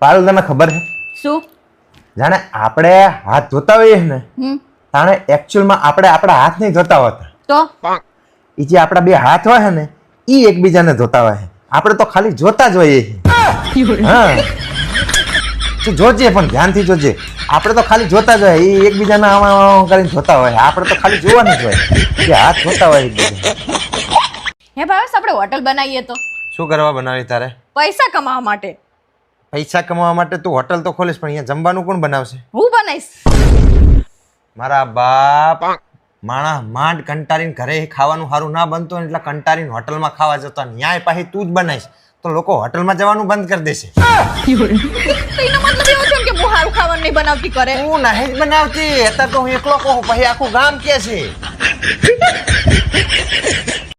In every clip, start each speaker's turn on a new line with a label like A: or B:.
A: પાલ તને ખબર છે
B: શું?
A: જાણે આપણે હાથ ધોતા હોઈએ ને તાણે એકચ્યુઅલમાં આપણે આપણા હાથ નહીં ધોતા હોતા.
B: તો
A: ઈ જે આપણા બે હાથ હોય છે ને ઈ એકબીજાને ધોતા હોય છે. આપણે તો ખાલી જોતા જ હોઈએ છીએ. હા તું જોજે પણ ધ્યાનથી જોજે. આપણે તો ખાલી જોતા જ હોય, ઈ એકબીજાને આમ કરીને ધોતા હોય. આપણે તો ખાલી જોવાનું જ હોય કે હાથ ધોતા હોય એકબીજા.
B: હે ભાવેશ, આપણે હોટલ બનાવીએ તો
A: શું કરવા બનાવી તારે?
B: પૈસા કમાવા માટે.
A: પૈસા કમાવા માટે તું હોટલ તો ખોલીશ, પણ અહીંયા જમવાનું કોણ બનાવશે?
B: હું બનાવીશ.
A: મારા બાપ માણા માંડ કંટારીને ઘરે ખાવાનું સારું ના બનતું હોય એટલે કંટારીને હોટલમાં ખાવા જતા. ન્યાય પાછી તું જ બનાવીશ તો લોકો હોટલમાં જવાનું બંધ કરી દેશે.
B: તો એનો મતલબ એવો થયો કે હું સારું ખાવાનું નહીં બનાવતી કરે.
A: હું નહીં જ બનાવતી, અત્યારે તો હું એકલો કહું, પછી આખું ગામ કે છે.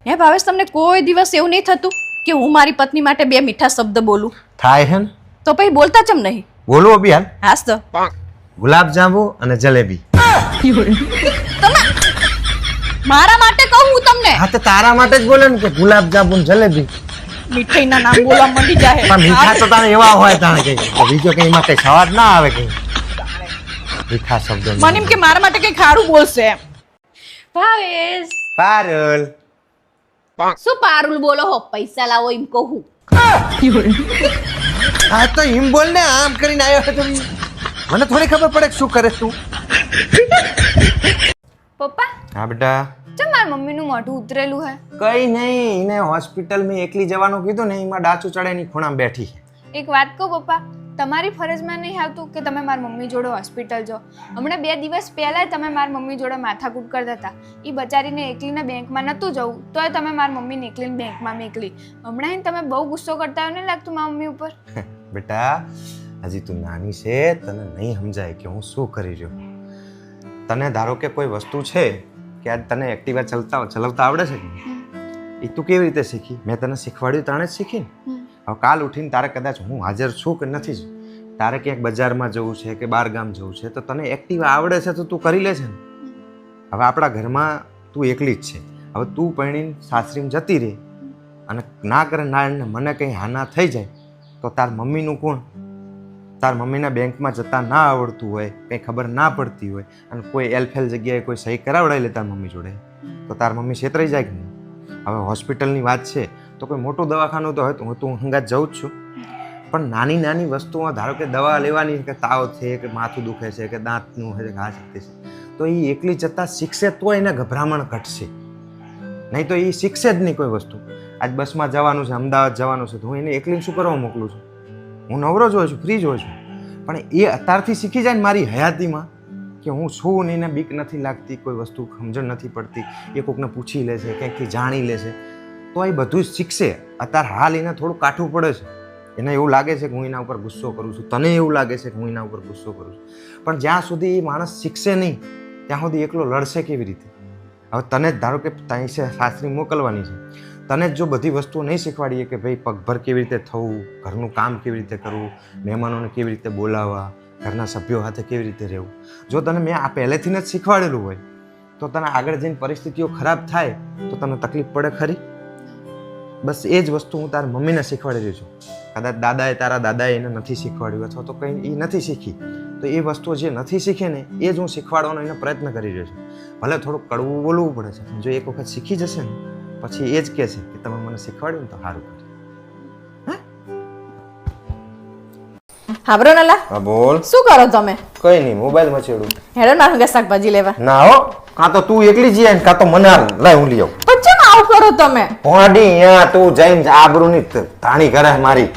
B: હે ભાવેશ, તમને કોઈ દિવસ એવું નહીં થતું કે હું મારી પત્ની માટે બે મીઠા શબ્દ બોલું?
A: થાય છે ને?
B: તો પછી બોલતા ચમ નહીં?
A: બોલો અભી હાલ.
B: હાસ તો
A: ગુલાબ જાંબુ અને જલેબી.
B: તમે મારા માટે કહું હું તમને?
A: હા તો તારા માટે જ બોલે ને કે ગુલાબ જાંબુ ને જલેબી.
B: મીઠાઈના નામ બોલવા મંડી જાય.
A: પણ મીઠા તો તારે એવા હોય તાણે કઈ બીજો કઈ માં કઈ સ્વાદ ના આવે કઈ મીઠા શબ્દ.
B: મને એમ કે મારા માટે કઈ ખારું બોલશે એમ. ભાવેશ,
A: પારુલ.
B: શું પારુલ બોલો હો? પૈસા લાવો એમ કહું.
A: હા તો એમ બોલ ને, આમ કરીને આવ્યો હતો. મને થોડી ખબર પડે કે શું કરે તું.
C: પપ્પા,
A: હા બેટા.
C: ચમ મારા મમ્મીનું મોઢું ઉતરેલું હે?
A: કઈ નહીં, એને હોસ્પિટલ માં એકલી જવાનું કીધું ને, એમાં ડાચું ચડે ની ખૂણામાં બેઠી.
C: એક વાત કહું પપ્પા, તમારી ફરજમાં નહીં આવતું કે તમે મારી મમ્મી જોડે હોસ્પિટલ જાઓ. હમણાં 2 દિવસ પહેલા તમે મારી મમ્મી જોડે માથાકૂટ કરતા હતા. એ બચારીને એકલીને બેંકમાં નહોતું જવું તોય તમે મારી મમ્મીને એકલીને બેંકમાં મોકલી. હમણાં તમે બહુ ગુસ્સો કરતા હોય ને લાગતું મારી મમ્મી ઉપર?
A: બેટા હજી તું નાની છે, તને નહીં સમજાય કે હું શું કરી રહ્યો. તને ધારો કે કોઈ વસ્તુ છે કે આજ તને એક્ટિવા ચલાવતા આવડે છે એ તું કેવી રીતે શીખી? મેં તને શીખવાડ્યું તાણે જ શીખી ને. હવે કાલ ઉઠીને તારે કદાચ હું હાજર છું કે નથી જ, તારે ક્યાંક બજારમાં જવું છે કે બહાર ગામ જવું છે તો તને એક્ટિવા આવડે છે તો તું કરી લે છે ને. હવે આપણા ઘરમાં તું એકલી જ છે. હવે તું પરણીને સાસરીમાં જતી રહે અને ના કરે ના મને કંઈ હાના થઈ જાય તો તાર મમ્મીનું કોણ? તાર મમ્મીના બેંકમાં જતા ના આવડતું હોય, કંઈ ખબર ના પડતી હોય અને કોઈ એલફેલ જગ્યાએ કોઈ સહી કરાવડાવી લે તાર મમ્મી જોડે તો તાર મમ્મી છેતરાઈ જાય કે નહીં? હવે હોસ્પિટલની વાત છે તો કોઈ મોટું દવાખાનું તો હોય તો હું તું હંગાત જાઉં જ છું, પણ નાની નાની વસ્તુઓ ધારો કે દવા લેવાની કે તાવ છે કે માથું દુખે છે કે દાંતનું છે કે ઘા શક્તિ છે તો એ એકલી જતાં શીખશે તો એને ગભરામણ ઘટશે, નહીં તો એ શીખશે જ નહીં કોઈ વસ્તુ. આજ બસમાં જવાનું છે, અમદાવાદ જવાનું છે તો હું એને એકલીને શું કરવા મોકલું છું? હું નવરો જ હોય છું, ફ્રી જ હોય છું, પણ એ અત્યારથી શીખી જાય ને મારી હયાતીમાં કે હું છું ને એને બીક નથી લાગતી, કોઈ વસ્તુ સમજણ નથી પડતી, એ કોકને પૂછી લે છે, કંઈકથી જાણી લે છે તો એ બધું જ શીખશે. અત્યારે હાલ એને થોડું કાઠું પડે છે, એને એવું લાગે છે કે હું એના ઉપર ગુસ્સો કરું છું, તને એવું લાગે છે કે હું એના ઉપર ગુસ્સો કરું છું, પણ જ્યાં સુધી એ માણસ શીખશે નહીં ત્યાં સુધી એકલો લડશે કેવી રીતે? હવે તને જ ધારો કે ત્યાં સાસરી મોકલવાની છે, તને જ જો બધી વસ્તુઓ નહીં શીખવાડીએ કે ભાઈ પગભર કેવી રીતે થવું, ઘરનું કામ કેવી રીતે કરવું, મહેમાનોને કેવી રીતે બોલાવવા, ઘરના સભ્યો સાથે કેવી રીતે રહેવું, જો તને મેં આ પહેલેથી જ શીખવાડેલું હોય તો તને આગળ જઈને પરિસ્થિતિઓ ખરાબ થાય તો તને તકલીફ પડે ખરી? બસ એ જ વસ્તુ હું તારા મમ્મીને શીખવાડી રહી છું. કદાચ તારા દાદાએ એને નથી શીખવાડ્યું અથવા તો કંઈ એ નથી શીખી તો એ વસ્તુઓ જે નથી શીખે ને એ જ હું શીખવાડવાનો એનો પ્રયત્ન કરી રહ્યો છું. ભલે થોડુંક કડવું બોલવું પડે છે, જો એક વખત શીખી જશે ને પછી એ જ કહે છે કે તમે મને શીખવાડ્યું ને તો સારું કર્યું.
B: હાબરો નલા,
A: હા બોલ.
B: શું કરો તમે?
A: કઈ નહીં, મોબાઈલ મચેડું.
B: હેડો ના હંગા શાકભાજી લેવા.
A: ના હો, કાં તો તું એકલી જઈએ ને કાં તો મને લાય હું લઈ આવું.
B: પણ ચમ આવું કરો તમે?
A: પોડી અહીંયા તું જઈને આબરૂની ધાણી કરે મારી.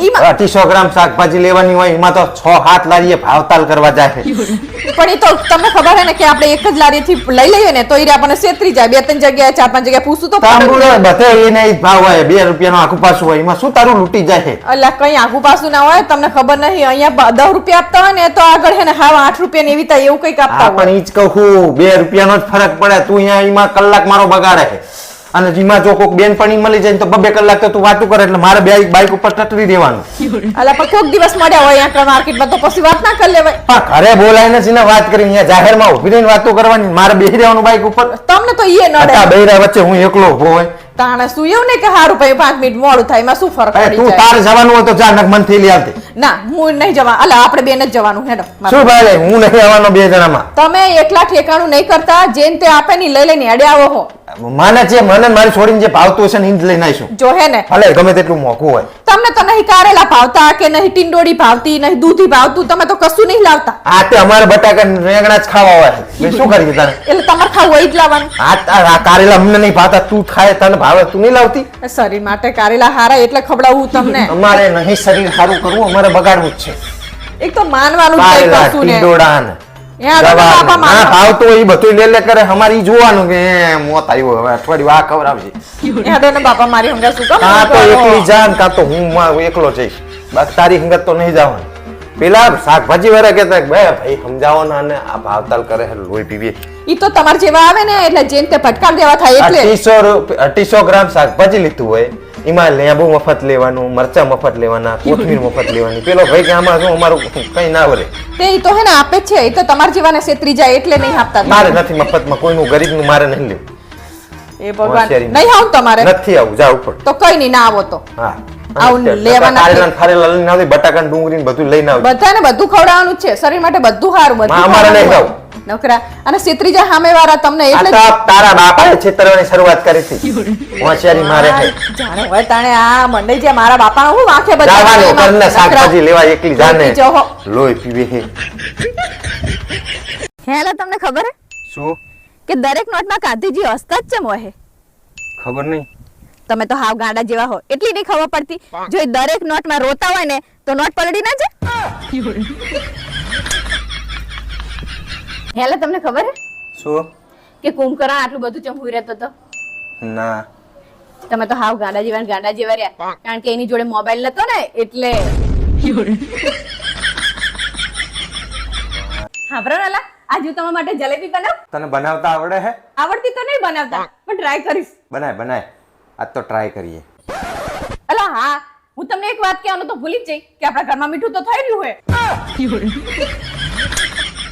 A: 250 ગ્રામ શાકભાજી લેવાની હોય એમાં તો 6-7 લારીએ ભાવતાલ કરવા જાય.
B: પણ એ તો તમને ખબર હે ને કે આપણે એક જ લારીથી લઈ લઈએ ને તો ઈ આપણને છેતરી જાય. 2-3 જગ્યાએ 4-5 જગ્યાએ પૂછું તો
A: બધે એને જ ભાવ હોય, 2 રૂપિયાનો આખું પાછું હોય, એમાં શું તારું લૂંટી જાય?
B: અલ્લા કઈ આખું પાછું ના હોય, તમને ખબર નહીં. અહીંયા 10 રૂપિયા આપતા હોય ને તો આગળ હે ને હા 8 રૂપિયા ને એવી રીતે એવું કઈક આપતા હોય.
A: પણ ઈ જ કહું 2 રૂપિયાનો જ ફરક પડે. તું અહીંયા એમાં કલાક મારો બગાડે છે. અને જીમાં જો કોઈક બેનપણી મળી જાય ને તો 2 કલાક તો તું વાતું કરે એટલે મારે બાઈક ઉપર ટટરી દેવાનું.
B: અલા પણ કોક દિવસ મળ્યા હોય અહીંયા માર્કેટમાં તો પછી વાત ના કરી લેવાય.
A: પણ ઘરે બોલાઈને જીને વાત કરી અહીંયા જાહેરમાં ઊભી રહીને વાતો કરવાની, મારે બેસી રહેવાનું બાઈક ઉપર.
B: તમને તો ઈ નડે.
A: આ બૈરા વચ્ચે હું એકલો ઉભો હોય.
B: તાણે શું એવું નહીં કે હારું ભાઈ 5 મિનિટ મોડું થાય એમાં શું ફરક
A: અરે
B: પડી
A: તું
B: જાય?
A: તારે જવાનું હોય તો જા, નક મન થેલી આવતી.
B: ના હું નહીં જવા. અલા આપણે બેન જ જવાનું હેડો.
A: શું ભાઈ હું નહીં આવવાનો 2 જણામાં.
B: તમે એકલા ઠેકાણું નહીં કરતા, જેન તે આપે ની લઈ લઈને હેડે આવો હો.
A: મને મારી છોડીને જે ભાવતું હશે ને ઈ જ લઈને આવીશું.
B: જો હે ને
A: ભલે ગમે તેટલું મોંઘું હોય.
B: તમને તો નહીં કારેલા ભાવતા કે નહીં ટીંડોળી ભાવતી, નહીં દૂધી ભાવતું, તમે તો કશું નહીં લાવતા.
A: આ તે અમારે બટાકા ને રેંગણા જ ખાવા હોય. મેં શું કરીએ તારે?
B: એટલે તમારે ખાવું હોય જ લાવવાનું.
A: આ કારેલા અમને નહીં ભાવતા, તું ખાય તને ભાવે, તું નહીં લાવતી.
B: શરીર માટે કારેલા હારા એટલે ખવડાવવું તમને.
A: અમારે નહીં શરીર સારું કરવું, અમારે બગાડવું જ છે.
B: એક તો માનવાનું જ નહીં
A: કારેલા,
B: કશું ને.
A: ટીંડોળા ને
B: યા તો
A: ગવાર ને.
B: બાપા
A: ના
B: માનો.
A: ભાવતું હોય ઈ બધું લે કરે. અમારે ઈ જોવાનું કે મોત આવ્યો હવે અઠવાડિયું આ ખવડાવજે.
B: હેડો ને બાપા મારી હંગા શું કામ
A: કાં તો
B: કરો?
A: એકલી જા ને કાં તો હું એકલો જઈશ. બસ તારી હંગત તો નહીં જવાનું. પેલા શાકભાજી વાળા કહેતા કે ભાઈ સમજાવો ને, અને આ ભાવતાલ કરે છે લોહી પીવીએ.
B: ઈ તો તમાર જેવા આવે ને એટલે જેન તે ભટકાવ દેવા થાય એટલે
A: 250 ગ્રામ શાકભાજી લીધું હોય એમાં લેબુ મફત લેવાનું, મરચા મફત લેવાના, કોથમીર મફત લેવાની. પેલો ભાઈ કે આમાં શું અમારું કઈ ના વરે.
B: તે ઈ તો હે ને આપે જ છે. ઈ તો તમાર જેવાને છેતરી જાય એટલે નહીં આપતા.
A: મારે નથી મફતમાં કોઈનું ગરીબનું મારે નહીં લેવું.
B: એ ભગવાન
A: હોશિયારી
B: નહીં આવું તમારે
A: નથી આવું, જા ઉપર.
B: તો કઈ નહીં ના આવો તો.
A: હા
B: આવું લેવાના
A: કારેલા ને ખારેલા લઈને આવજે, બટાકા ને ડુંગળી ને બધું લઈને આવજે.
B: બધાને બધું ખવડાવવાનું જ છે. શરીર માટે બધું સારું, બધું
A: અમારે નહીં
B: ખાવાનું. નકરા અને છેતરી જાય સામે વાળા તમને
A: આ
B: એટલે
A: તો તારા બાપાએ છેતરવાની શરૂઆત કરી હતી. હોશિયારી મારે છે.
B: જાણે હોય તાણે આ મંડઈ જે મારા બાપાનો હું વાંખે
A: જવાનું ઘરના શાકભાજી લેવા એકલી જાને
B: જોહો.
A: લોહી પીવે છે.
B: હેલા તમને ખબર હે
A: શું
B: કે દરેક નોટમાં ગાંધીજી હસતા જ ચમ હોય?
A: ખબર નહીં.
B: તમે તો હાવ ગાંડા જેવા હો એટલી નહીં ખબર પડતી. જો એ દરેક નોટમાં રોતા હોય ને તો નોટ પલળી ના જાય. હેલા તમને ખબર હે
A: શું
B: કે કુંભકરણ આટલું બધું ચમ હુઈ રહેતો હતો?
A: ના
B: તમે તો હાવ ગાંડા જેવા રહ્યા, કારણ કે એની જોડે મોબાઈલ નતો ને એટલે. હા બરોલા આજે હું તમારા માટે જલેબી બનાવ.
A: તને બનાવતા આવડે હે?
B: આવડતી તો નહીં બનાવતા, પણ ટ્રાય કરીશ.
A: બનાય આજ તો ટ્રાય કરીએ.
B: અલા હા, હું તમને એક વાત કહેવાનું તો ભૂલી જ જઈ કે આપણા ઘરમાં મીઠું તો થઈ રહ્યું હે.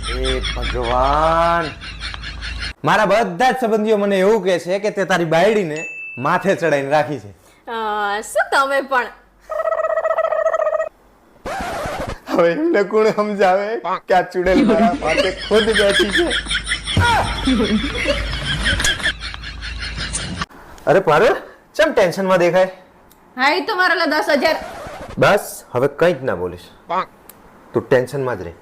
A: એ ભગવાન, મારા બધા જ સંબંધીઓ મને એવું કહે છે કે તે તારી બાયડીને માથે ચડાઈને રાખી છે.
B: શું તમે પણ
A: હવે એમને કોણ સમજાવે કે આ ચુડેલ મારા માથે ખુદ બેઠી છે. અરે પારુલ, ચમ ટેન્શનમાં દેખાય?
B: હા એ તો મારા 10,000.
A: બસ હવે કંઈ જ ના બોલીશ, તું ટેન્શનમાં જ રહે.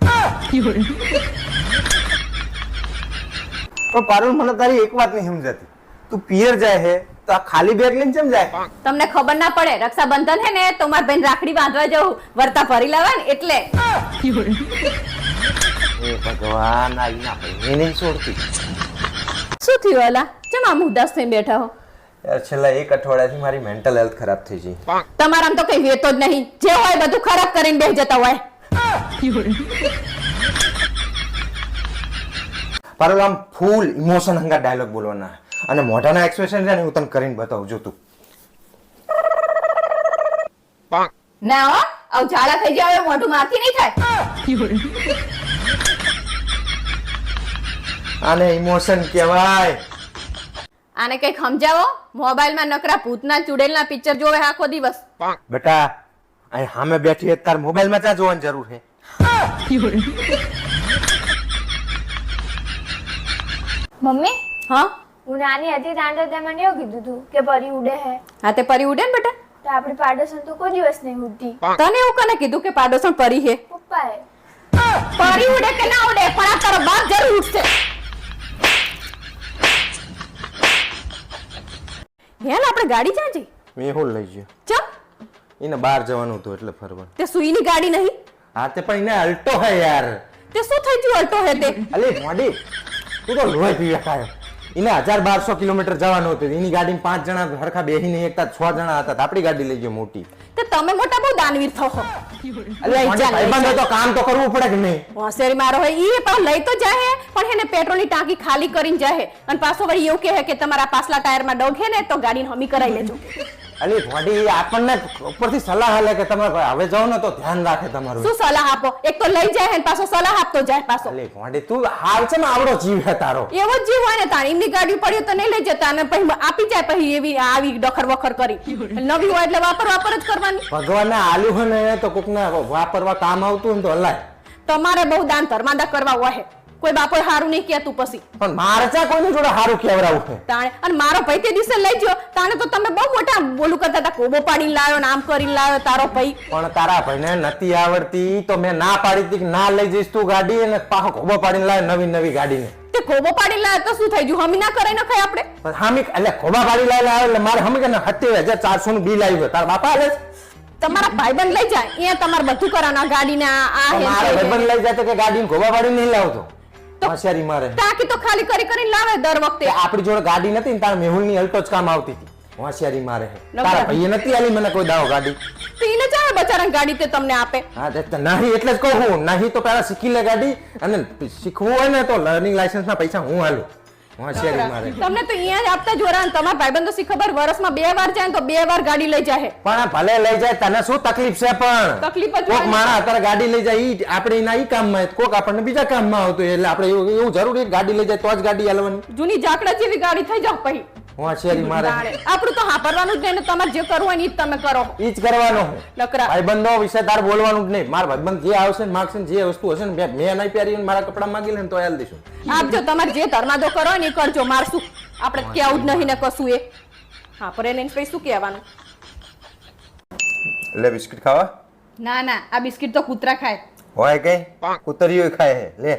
A: પણ પારુલ, મને તારી એક વાત નહીં સમજાતી. તું પિયર જાય હે તો આ ખાલી બેગ લઈને કેમ જાય?
B: તમને ખબર ના પડે, રક્ષાબંધન હે ને તો માર બેન રાખડી બાંધવા જવું, વર્તા ભરી લાવવા ને એટલે.
A: એ ભગવાન, આ ના ભાઈ નહીં છોડતી.
B: શું થયું અલા? ચમ આમ ઉદાસ થઈને બેઠા હો?
A: યાર છેલ્લા 1 અઠવાડિયાથી મારી મેન્ટલ હેલ્થ ખરાબ થઈ ગઈ.
B: તમારામ તો કઈ વેતો જ નહીં, જે હોય બધું ખરાબ કરીને બેસી જતા હોય.
A: પારુલ, આમ ફૂલ ઇમોશન હંગા ડાયલોગ બોલવાના અને મોઢાના એક્સપ્રેશન છે ને હું તને કરીને બતાવું, જો તું.
B: ના હો, આવ ઝાડા થઈ જાય મોઢું માથી નહીં થાય.
A: આને ઇમોશન કહેવાય.
B: આને કઈક સમજાવો. મોબાઈલમાં નકરા ભૂતના ચુડેલના પિક્ચર જોવે આખો દિવસ.
A: બેટા, અહીં સામે બેઠી તાર મોબાઈલમાં ચા જોવાની જરૂર છે?
C: મમ્મી,
B: હા
C: હું નાની હતી ત્યાં તો તે મને એવું કીધું તું કે પરી ઉડે હે.
B: હા તે પરી ઉડે ને બેટા.
C: તો આપણી પાડોશન તો કોઈ દિવસ નહીં ઉડતી.
B: તને એવું કોને કીધું કે પાડોશણ પરી હે?
C: પપ્પાએ.
B: પરી ઉડે કે ના ઉડે, પણ આ તારો બાપ જરૂર ઉડશે. હેલ આપણે ગાડી ક્યાં જઈ?
A: મેં હું લઈ ગયો.
B: ચમ
A: એને બહાર જવાનું હતું એટલે ફરવાનું.
B: તે સુઈની ગાડી નહીં?
A: હા તે પણ એને અલ્ટો હે યાર.
B: તે શું થઈ ગયું અલ્ટો હે તે?
A: અલે મોડી, તું તો લોહી પી ખાયો. એને 1000-1200 કિલોમીટર જવાનું હતું. એની ગાડીમાં 5 જણા હરખા બેહીને એકતા 6 જણા હતા. તો આપણી ગાડી લઈ ગયો મોટી.
B: તો તમે મોટા બહુ દાનવીર થો છો.
A: એટલે ભાઈબંધો તો કામ તો કરવું પડે કે નહીં?
B: હોશિયારી મારો હોય ઈ પણ લઈ તો જાહે પણ એને પેટ્રોલની ટાંકી ખાલી કરીને જાહે અને પાછો વળી એવું કહે કે તમારા પાછલા ટાયરમાં ડગ હે ને તો ગાડીને હમી કરાવી લેજો.
A: અલી ભોડી આપણને ઉપરથી સલાહ આલે કે તમે હવે જાઓ ને તો ધ્યાન રાખે તમારું.
B: શું સલાહ આપો? એક તો લઈ જાય ને પાછો સલાહ આપતો જાય પાછો.
A: અલી ભોડી તું હાલ છે ને આવડો જીવ હે તારો.
B: એવો જ જીવ હોય ને તાણ એમની ગાડી પડી તો નહીં લઈ જતા અને પછી આપી જાય પછી એવી આવી ડખર વખર કરી. નવી હોય એટલે વાપર જ કરવાની.
A: ભગવાનને આલ્યું હોય ને તો કોકને વાપરવા કામ આવતું ને તો હલાય.
B: તમારે બહુ દાન ધર્માંદા કરવા હોય કોઈ બાપો હારું નહીં કહેતું પછી.
A: પણ મારે ચા કોઈની જોડે હારું કેવરાવું છે
B: તાણે અને મારો ભાઈ તે દિવસે લઈ ગયો તાણે તો તમે બહુ મોટા બોલું કરતા હતા કોબો પાડીને લાવ્યો ને આમ કરીને લાવ્યો તારો ભાઈ.
A: પણ તારા ભાઈને નથી આવડતી તો મેં ના પાડી હતી કે ના લઈ જઈશ તું ગાડી અને પાછો કોબો પાડીને લાવ્યો નવી ગાડીને.
B: તે કોબો પાડીને લાવ્યો તો શું થઈ ગયું? હમી ના કરાય નખાય આપણે.
A: પણ હામી એટલે કોબા પાડી લાવ્યો એટલે મારે હમી કે 70,400 નું બિલ આવ્યું. તારા બાપા આલે
B: તમારા ભાઈબંધ લઈ જાય અહીંયા તમારે બધું કરવાના ગાડીને આ
A: મારા ભાઈબંધ લઈ જાય તો કે ગાડીને કોબા પાડી નહીં લાવતો. હોશિયારી મારે
B: ટાંકી તો ખાલી કરીને લાવે દર વખતે.
A: આપણી જોડે ગાડી નથી ને તારા મેહુલની અલ્ટો જ કામ આવતી હતી. હોશિયારી મારે તારા ભાઈએ નથી આલી મને કોઈ દાવો ગાડી.
B: તો એને ચાલે બચારાને ગાડી તે તમને આપે.
A: હા નહીં એટલે જ કહું હું નહીં તો પેલા શીખી લે ગાડી અને શીખવું હોય ને તો લર્નિંગ લાયસન્સ ના પૈસા હું આલું. હોશિયારી મારે
B: તમને તો અહીંયા જ આપતા જોરા તમારા ભાઈબંધો શી ખબર વર્ષમાં 2 વાર જાય તો 2 વાર ગાડી લઈ જાય.
A: પણ ભલે લઈ જાય તને શું તકલીફ છે? પણ
B: તકલીફ જ
A: કોક માણસ અત્યારે ગાડી લઈ જાય ઈ આપણે એના ઈ કામમાં કોક આપણને બીજા કામમાં આવતું એટલે આપણે એવું જરૂરી ગાડી લઈ જાય તો જ ગાડી આલવાની.
B: જૂની જાકડા જેવી ગાડી થઈ જાવ પછી.
A: હોશિયારી મારે
B: આપણું તો હાપરવાનું જ નહીં. તમારે જે કરવું હોય ને ઈ જ તમે કરો.
A: ઈ જ કરવાનું.
B: લકરા
A: ભાઈબંધો વિશે તાર બોલવાનું જ નહીં. મારા ભાઈબંધ જે આવશે ને માગશે ને જે વસ્તુ હશે ને મેં નહીં પહેરી મારા કપડા માંગી લે ને તો આલ દઈશું.
B: આપજો તમારે જે ધર્માદો કરો ને એ કરજો. માર શું આપણે કેવું જ નહીં ને કશું એ. હા પર એને પછી શું કહેવાનું?
A: લે બિસ્કિટ ખાવા?
B: ના ના આ બિસ્કિટ તો કૂતરા ખાય.
A: હોય કે કૂતરીઓ ખાય લે.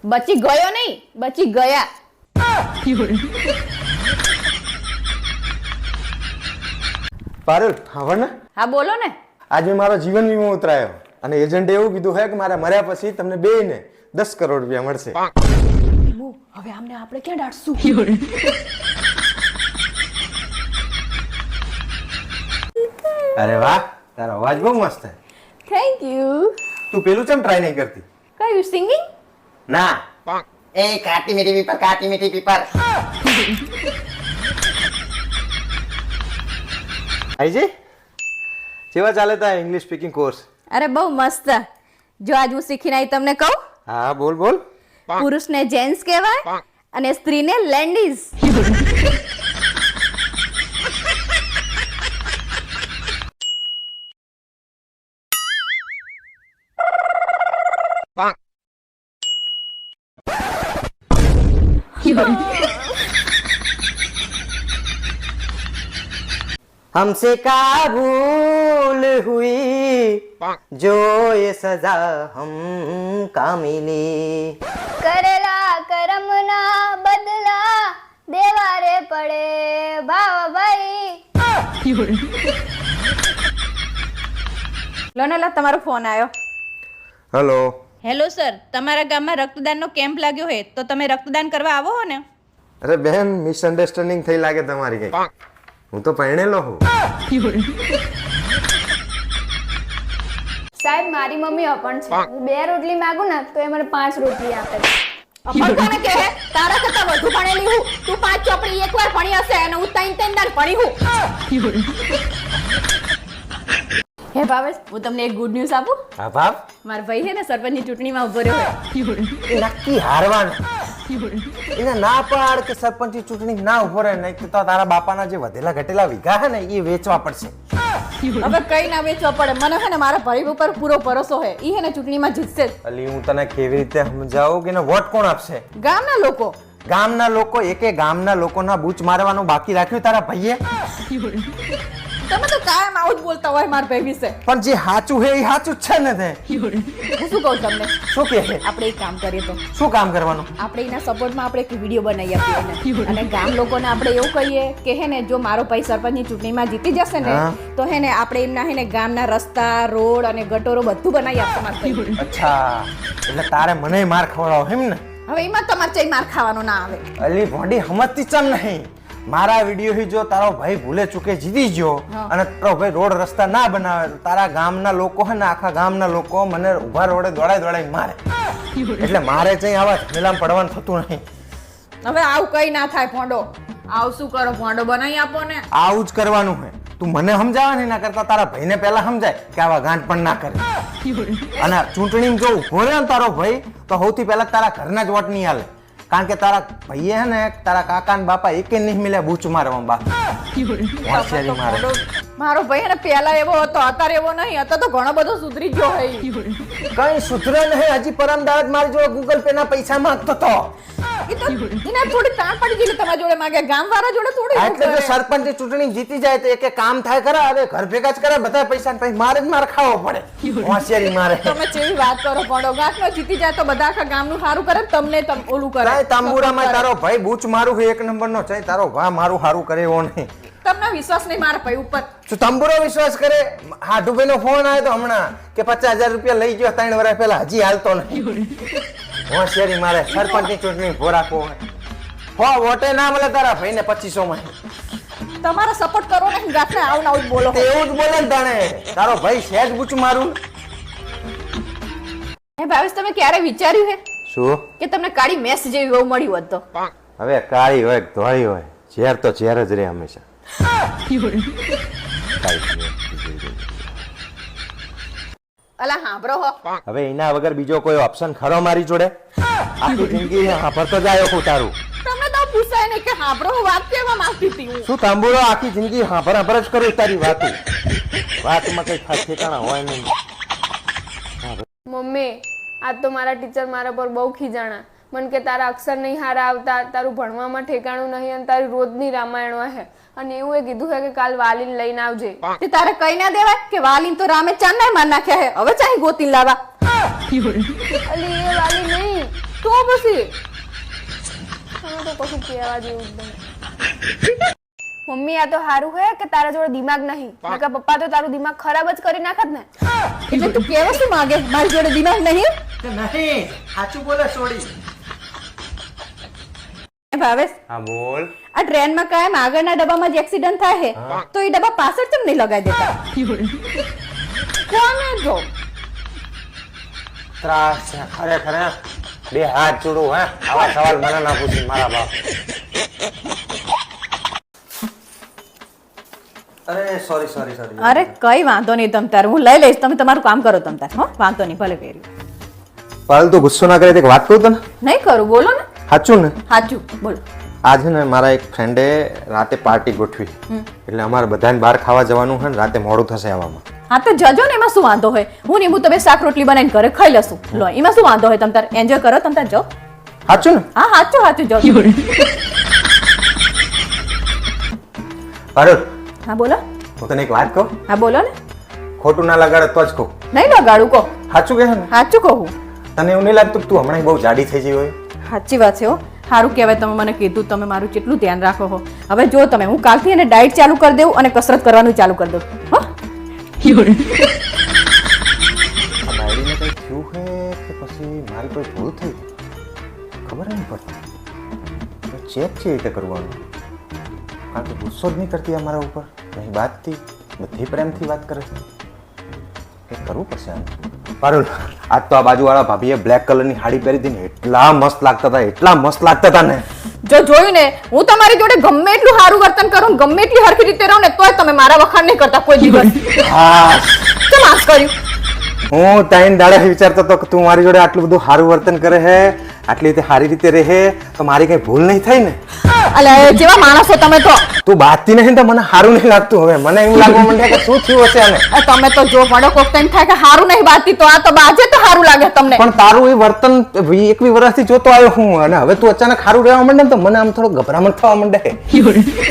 B: બચી ગયો નહીં બચી ગયા.
A: પારુલ હવે ને
B: હા બોલો ને.
A: આજે મારો જીવન વીમો ઉતરાયો અને એજન્ટે એવું કીધું છે કે મારા મર્યા પછી તમને બેયને 10 કરોડ રૂપિયા મળશે.
B: હવે આમને આપણે ક્યાં ડાટશું?
A: અરે વાહ તારો અવાજ બહુ મસ્ત છે.
B: Thank you.
A: તું પેલું ચમ ટ્રાય નહીં કરતી?
B: કયું સિંગિંગ?
A: ના
D: એ કાટી મીઠી પીપર કાટી મીઠી પીપર
A: આઈજી કેવા ચાલે તા ઇંગ્લિશ સ્પીકિંગ કોર્સ?
B: અરે બહુ મસ્ત. જો આજ હું શીખીને આવી તમને કહું.
A: હા બોલ બોલ.
B: પુરુષને જેન્ટ્સ કહેવાય અને સ્ત્રીને લેડીઝ.
A: हमसे का भूल हुई जो ये सजा हम का मिली.
C: કરેલા કરમના બદલા દેવારે પડે ભાવ ભાઈ.
B: લો ને લો તમારો ફોન આવ્યો.
A: હેલો.
B: હેલો સર, તમારા ગામમાં રક્તદાનનો કેમ્પ લાગ્યો છે તો તમે રક્તદાન કરવા આવો હો ને?
A: અરે બેન મિસઅન્ડરસ્ટેન્ડિંગ થઈ લાગે તમારી કઈ. હું તો પરણેલો હું.
C: સાહેબ મારી મમ્મી અપણ છે. હું 2 રોટલી માંગુ ને તો એ મને 5 રોટલી આપે.
B: અપણ કોને કહે? તારા કરતા વધુ ભણેલી હું. તું 5 ચોપડી એકવાર ભણી હશે અને હું 3 દાન ભણી હું. હે ભાવેશ, હું તમને એક ગુડ ન્યૂઝ આપું.
A: હા બાપ.
B: મારા ભાઈ છે ને સરપંચની ચૂંટણીમાં ઉભો રહ્યો.
A: એ નક્કી હારવાના. એને ના પાડ કે સરપંચની ચૂંટણી ના ઉભો રહે નહીં તો તારા બાપાના જે વધેલા ઘટેલા વીઘા છે ને એ વેચવા પડશે.
B: હવે કઈ ના વેચવા પડે. મને છે ને મારા ભાઈ ઉપર પૂરો ભરોસો છે. ઈ છે ને ચૂંટણીમાં જીતશે જ.
A: અલી હું તને કેવી રીતે સમજાવું કે એને વોટ કોણ આપશે?
B: ગામના લોકો.
A: ગામના લોકો એકે ગામના લોકોના બૂચ મારવાનું બાકી રાખ્યું તારા ભાઈએ?
B: તમે તો કાયમ આવું જ બોલતા હોય મારા ભાઈ વિશે.
A: પણ જે સાચું છે એ સાચું જ છે ને તે.
B: હું શું કહું તમને,
A: શું કહે છે?
B: આપણે એક કામ કરીએ તો
A: શું કામ કરવાનું?
B: આપણે એના સપોર્ટમાં આપણે એક વિડીયો બનાવી આપીએ એને. અને ગામ લોકોને આપણે એવું કહીએ કે હે ને જો મારો ભાઈ સરપંચની ચૂંટણીમાં જીતી જશે ને
A: હા.
B: તો હે ને આપણે એમના હે ને ગામના રસ્તા, રોડ અને ગટોરો બધું બનાવી આપશે મારા ભાઈ.
A: અચ્છા, એટલે તારે મને માર ખવડાવો એમ ને?
B: હવે એમાં તમારે ચઈ માર ખાવાનો ના આવે.
A: અલી ભોંડી સમજતી ચમ નહીં. મારા વિડીયો જો તારો ભાઈ ભૂલે ચૂકે જીતી ગયો
B: હા.
A: અને તારો ભાઈ રોડ રસ્તા ના બનાવે તો તારા ગામના લોકો હે ને આખા ગામના લોકો મને ઉભા રોડે દોડાઈ મારે. એટલે મારે ચઈ આવા ઝમેલામાં પડવાનું થતું નહીં.
B: હવે આવું કઈ ના થાય ભોંડો. આવું શું કરો ભોંડો બનાવી આપો ને.
A: આવું જ કરવાનું છે. તું મને સમજાવે ને એના કરતા તારા ભાઈને પહેલા સમજાય કે આવા ગાંઠ પણ ના કરે. અને ચૂંટણીમાં જો ઉભો રહે ને તારો ભાઈ તો સૌથી પહેલા તારા ઘરના જ વોટ નહીં હાલે. કારણ કે તારા ભાઈએ હે ને તારા કાકા ને બાપા એકે નહીં મિલ્યા બૂચ મારવામાં બા. હોશિયારી મારે.
B: મારો ભાઈ હે ને પહેલા એવો હતો, અત્યારે એવો નહીં. અત્યારે તો ઘણો બધો સુધરી ગયો હોય.
A: કઈ સુધરે નહીં. હજી પરમ દાડત મારી જોડે ગૂગલ પે ના પૈસા માંગતો તો.
B: એ તો એને થોડી તાણ પડી ગઈ એટલે તમારા જોડે માંગે. ગામવાળા જોડે થોડી એવું
A: એટલે જો
B: કરે.
A: સરપંચ ચૂંટણી જીતી જાય તો એકે કામ થાય ખરા. હવે ઘર ભેગા જ કરે બધા પૈસા ને પછી મારે જ માર ખાવો પડે. હોશિયારી મારે.
B: તમે જેવી વાત કરો ભોંડો. ગાંઠનો જીતી જાય તો બધા આખા ગામનું સારું કરે ને તમને ઓલું કરે.
A: કાંઈ તાંબુરામાં તારો ભાઈ બૂચ મારું છે એક નંબરનો. ચાઈ તારો ભા મારું સારું કરે એવો નહીં.
B: તમને વિશ્વાસ નહીં મારા ભાઈ ઉપર.
A: શું તંબુરો વિશ્વાસ કરે? હાડુભાઈ નો ફોન આવ્યો તો હમણાં કે 50,000 રૂપિયા લઈ ગયો 3 વર્ષ પહેલા, હજી હાલતો નહીં. હોશિયારી મારે. સરપંચની ચૂંટણી ભોરાકો હો વોટે ના મળે તારા ભાઈને 2500 માં.
B: તમારા સપોર્ટ કરો ને ગાંઠને આવું આવું જ બોલો.
A: તે એવું જ બોલે ને તાણે. તારો ભાઈ સહેજ બૂચ મારું.
B: હે ભાવેશ, તમે ક્યારે વિચાર્યું હે
A: શું?
B: કે તમને કાળી મેસ જેવી વહુ મળી હોત તો?
A: હવે કાળી હોય કે ધોળી હોય, ઝેર તો ઝેર જ રહે હંમેશા.
B: અલા હાંભળો હો.
A: હવે એના વગર બીજો કોઈ ઓપ્શન ખરો મારી જોડે? આખી જિંદગી હાંભળતો જ આવ્યો છું તારું.
B: તમને તો પૂછાય ને કે હાંભળો હું વાત કેવા માંગતી હતી હું.
A: શું તાંબુરો આખી જિંદગી હાંભળ જ કરું તારી વાતું. વાતમાં કઈ ખાસ ઠેકાણા હોય નહીં.
C: મમ્મી આજ તો મારા ટીચર મારા પર બહુ ખીજાણા. મને કે તારા અક્ષર નહીં હારા આવતા, તારું ભણવામાં ઠેકાણું નહીં અને તારી રોજની રામાયણ હે. અને એવું એ કીધું છે કે કાલ વાલીને લઈને આવજે.
B: તે તારે કઈ ના દેવાય કે વાલીન તો રામે ચાંદા માર નાખ્યા હે. હવે ચાહી ગોતી લાવા.
C: અલી એ વાલી નહીં
B: તો પછી
C: તમે તો કશું કહેવા જેવું જ નહીં. મમ્મી આ તો હારું હે કે તારા જોડે દિમાગ નહીં. નકર પપ્પા તો તારું દિમાગ ખરાબ જ કરી નાખત ને.
B: એટલે તું કેવો શું માંગે? મારી જોડે દિમાગ નહીં?
A: નહીં, સાચું બોલે છોડી.
B: હે ભાવેશ,
A: હા બોલ.
B: આ ટ્રેનમાં કાયમ આગળના ડબ્બામાં જ એક્સિડન્ટ થાય હે તો એ ડબ્બા પાછળ કેમ નહીં લગાવી દેતા? કોને જો
A: ત્રાસ છે ખરેખર. બે હાથ જોડું હે. આવા સવાલ મને ના પૂછી મારા બાપ. અરે સોરી.
B: અરે કઈ વાંધો નહીં તમ તાર. હું લઈ લઈશ. તમે તમારું કામ કરો તમ તાર. હો વાંધો નહીં, ભલે પહેર્યું.
A: પાલ તું ગુસ્સો ના કરે તો એક વાત કહું તને?
B: નહીં કરું, બોલો ને.
A: સાચું ને?
B: સાચું બોલો.
A: આજે ને મારા એક ફ્રેન્ડે રાતે પાર્ટી ગોઠવી. એટલે અમારે બધાને બહાર ખાવા જવાનું છે ને રાતે મોડું થશે આવવામાં.
B: હા તો જજો ને, એમાં શું વાંધો હોય? હું ને હું તમે શાક રોટલી બનાવીને ઘરે ખાઈ લઈશું. લો એમાં શું વાંધો હોય? તમ તાર એન્જોય કરો. તમ તાર જાઓ.
A: સાચું ને?
B: હા સાચું જાઓ.
A: પારુલ,
B: હા બોલો.
A: હું તને એક વાત કહું?
B: હા બોલો ને.
A: ખોટું ના લગાડે તો જ કહું.
B: નહીં લગાડું કહો.
A: સાચું કહે ને?
B: સાચું કહું.
A: તને એવું નહીં લાગતું કે તું હમણાં બહુ જાડી થઈ ગઈ હોય?
B: સાચી વાત છે હો. સારું કહેવાય તમે મને કીધું. તમે મારું કેટલું ધ્યાન રાખો હો. હવે જો તમે, હું કાલથી એને ડાયટ ચાલુ કરી દઉં અને કસરત કરવાનું ચાલુ કરી દઉં. હો
A: આ ડાયરીને કંઈ થયું છે કે પછી મારી કોઈ ભૂલ થઈ? ખબર નહીં પડતી. ચેક છે રીતે કરવાનું. કારણ કે ગુસ્સો જ નહીં કરતી અમારા ઉપર. નહીં બાતથી બધી પ્રેમથી વાત કરે છે. કંઈક કરવું પડશે આને. પારુલ, આજ તો આ બાજુવાળા ભાભીએ બ્લેક કલરની સાડી પહેરી હતી ને એટલા મસ્ત લાગતા હતા ને.
B: જો જોયું ને, હું તમારી જોડે ગમે એટલું સારું વર્તન કરું, ગમે એટલી હરખી રીતે રહું ને તોય તમે મારા વખાણ નહીં કરતા કોઈ દિવસ.
A: હા,
B: કેમ આસ કર્યું?
A: હું તાઈન દાડે વિચારતો હતો કે તું મારી જોડે આટલું બધું સારું વર્તન કરે છે, આટલી રીતે સારી રીતે રહે તો મારી કઈ ભૂલ નહીં થાય ને.
B: અલે જેવા માણસો તમે તો
A: તું બાજતી નહીં ને તો મને સારું નહીં લાગતું હવે મને એમ લાગવા માંડે કે શું થયું હશે આને
B: તમે તો જો પડો કોક ટાઈમ થાય કે હારું નહીં બાતી તો આ તો બાજે તો હારું લાગે તમને
A: પણ તારું એ વર્તન 21 વર્ષથી જોતો આવ્યો હું અને હવે તું અચાનક સારું રહેવા માંડે ને તો મને આમ થોડો ગભરામણ થવા માંડે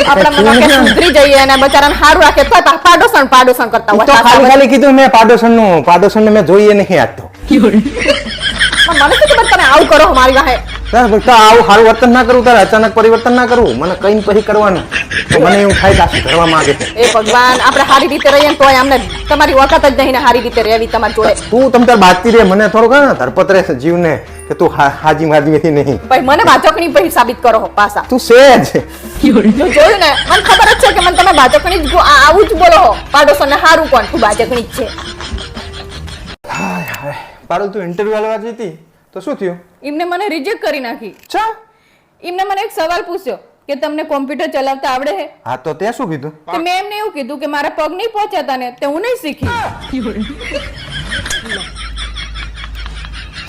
B: આપણે મને કે સુધરી જઈએ અને બચારાને હારું રાખે તો પાડોશન કરતા
A: તો
B: હોય
A: ખાલી ખાલી કીધું મેં પાડોશનને મેં જોઈએ નહીં આજ તો
B: પણ મને શું ખબર તમે આવું કરો મારી વાહે
A: તો આવું સારું વર્તન ના કરું તારે અચાનક પરિવર્તન ના કરવું મને કઈ પછી કરવાનું તો મને એવું થાય કે આ સુધરવા માંગે છે
B: એ ભગવાન આપણે સારી રીતે રહીએ ને તોય અમને તમારી વખત જ નહીં ને સારી રીતે રહેવી તમારી જોડે
A: તું તમ તાર બાજતી રે મને થોડું કહે ને ધરપત રહે જીવને કે તું હાજી માજી નહીં
B: ભાઈ મને વાચકણી પછી સાબિત કરો પાછા
A: તું સેજ
B: જો જોયું ને મને ખબર જ છે કે મને તમે વાચકણી જ આવું જ બોલો પાડોશો ને હારું કોણ તું વાચકણી જ છે
A: પાડો તું ઇન્ટરવ્યુ આલવા જઈ હતી તો શું થયું
B: એમને મને રિજેક્ટ કરી નાખી
A: ચા
B: એમને મને એક સવાલ પૂછ્યો કે તમને કોમ્પ્યુટર ચલાવતા આવડે છે
A: હા તો તે શું કીધું
B: તો મેં એમને એવું કીધું કે મારા પગ નહીં પહોંચ્યા ને તે હું નહીં શીખી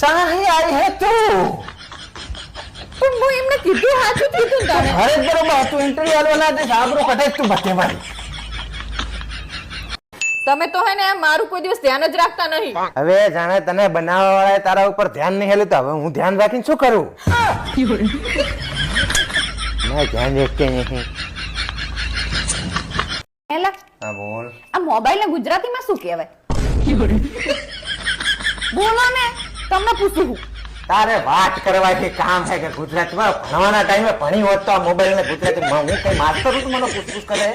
A: ચાહી આઈ હે તું
B: પણ હું એમને કીધું સાચું કીધું તને
A: અરે બરોબર તું ઇન્ટરવ્યુ આલવા ના દે સાબરો કટે તું બતે મારી
B: તમે તો હે ને મારું કોઈ દિવસ ધ્યાન જ રાખતા નહીં
A: હવે જાણે તને બનાવવા વાળાએ તારા ઉપર ધ્યાન નહીં હેલું તો હવે હું ધ્યાન રાખીને શું કરું મેં ધ્યાન રાખતે નહીં
B: હેલા
A: હા બોલ
B: આ મોબાઈલ ને ગુજરાતીમાં શું કહેવાય બોલો ને તમને પૂછું હું
A: તારે વાત કરવાથી કામ છે કે ગુજરાતીમાં ભણવાના ટાઈમે ભણી હોત તો આ મોબાઈલ ને ગુજરાતીમાં હું કઈ માસ્ટર છું મને પૂછપૂછ કરે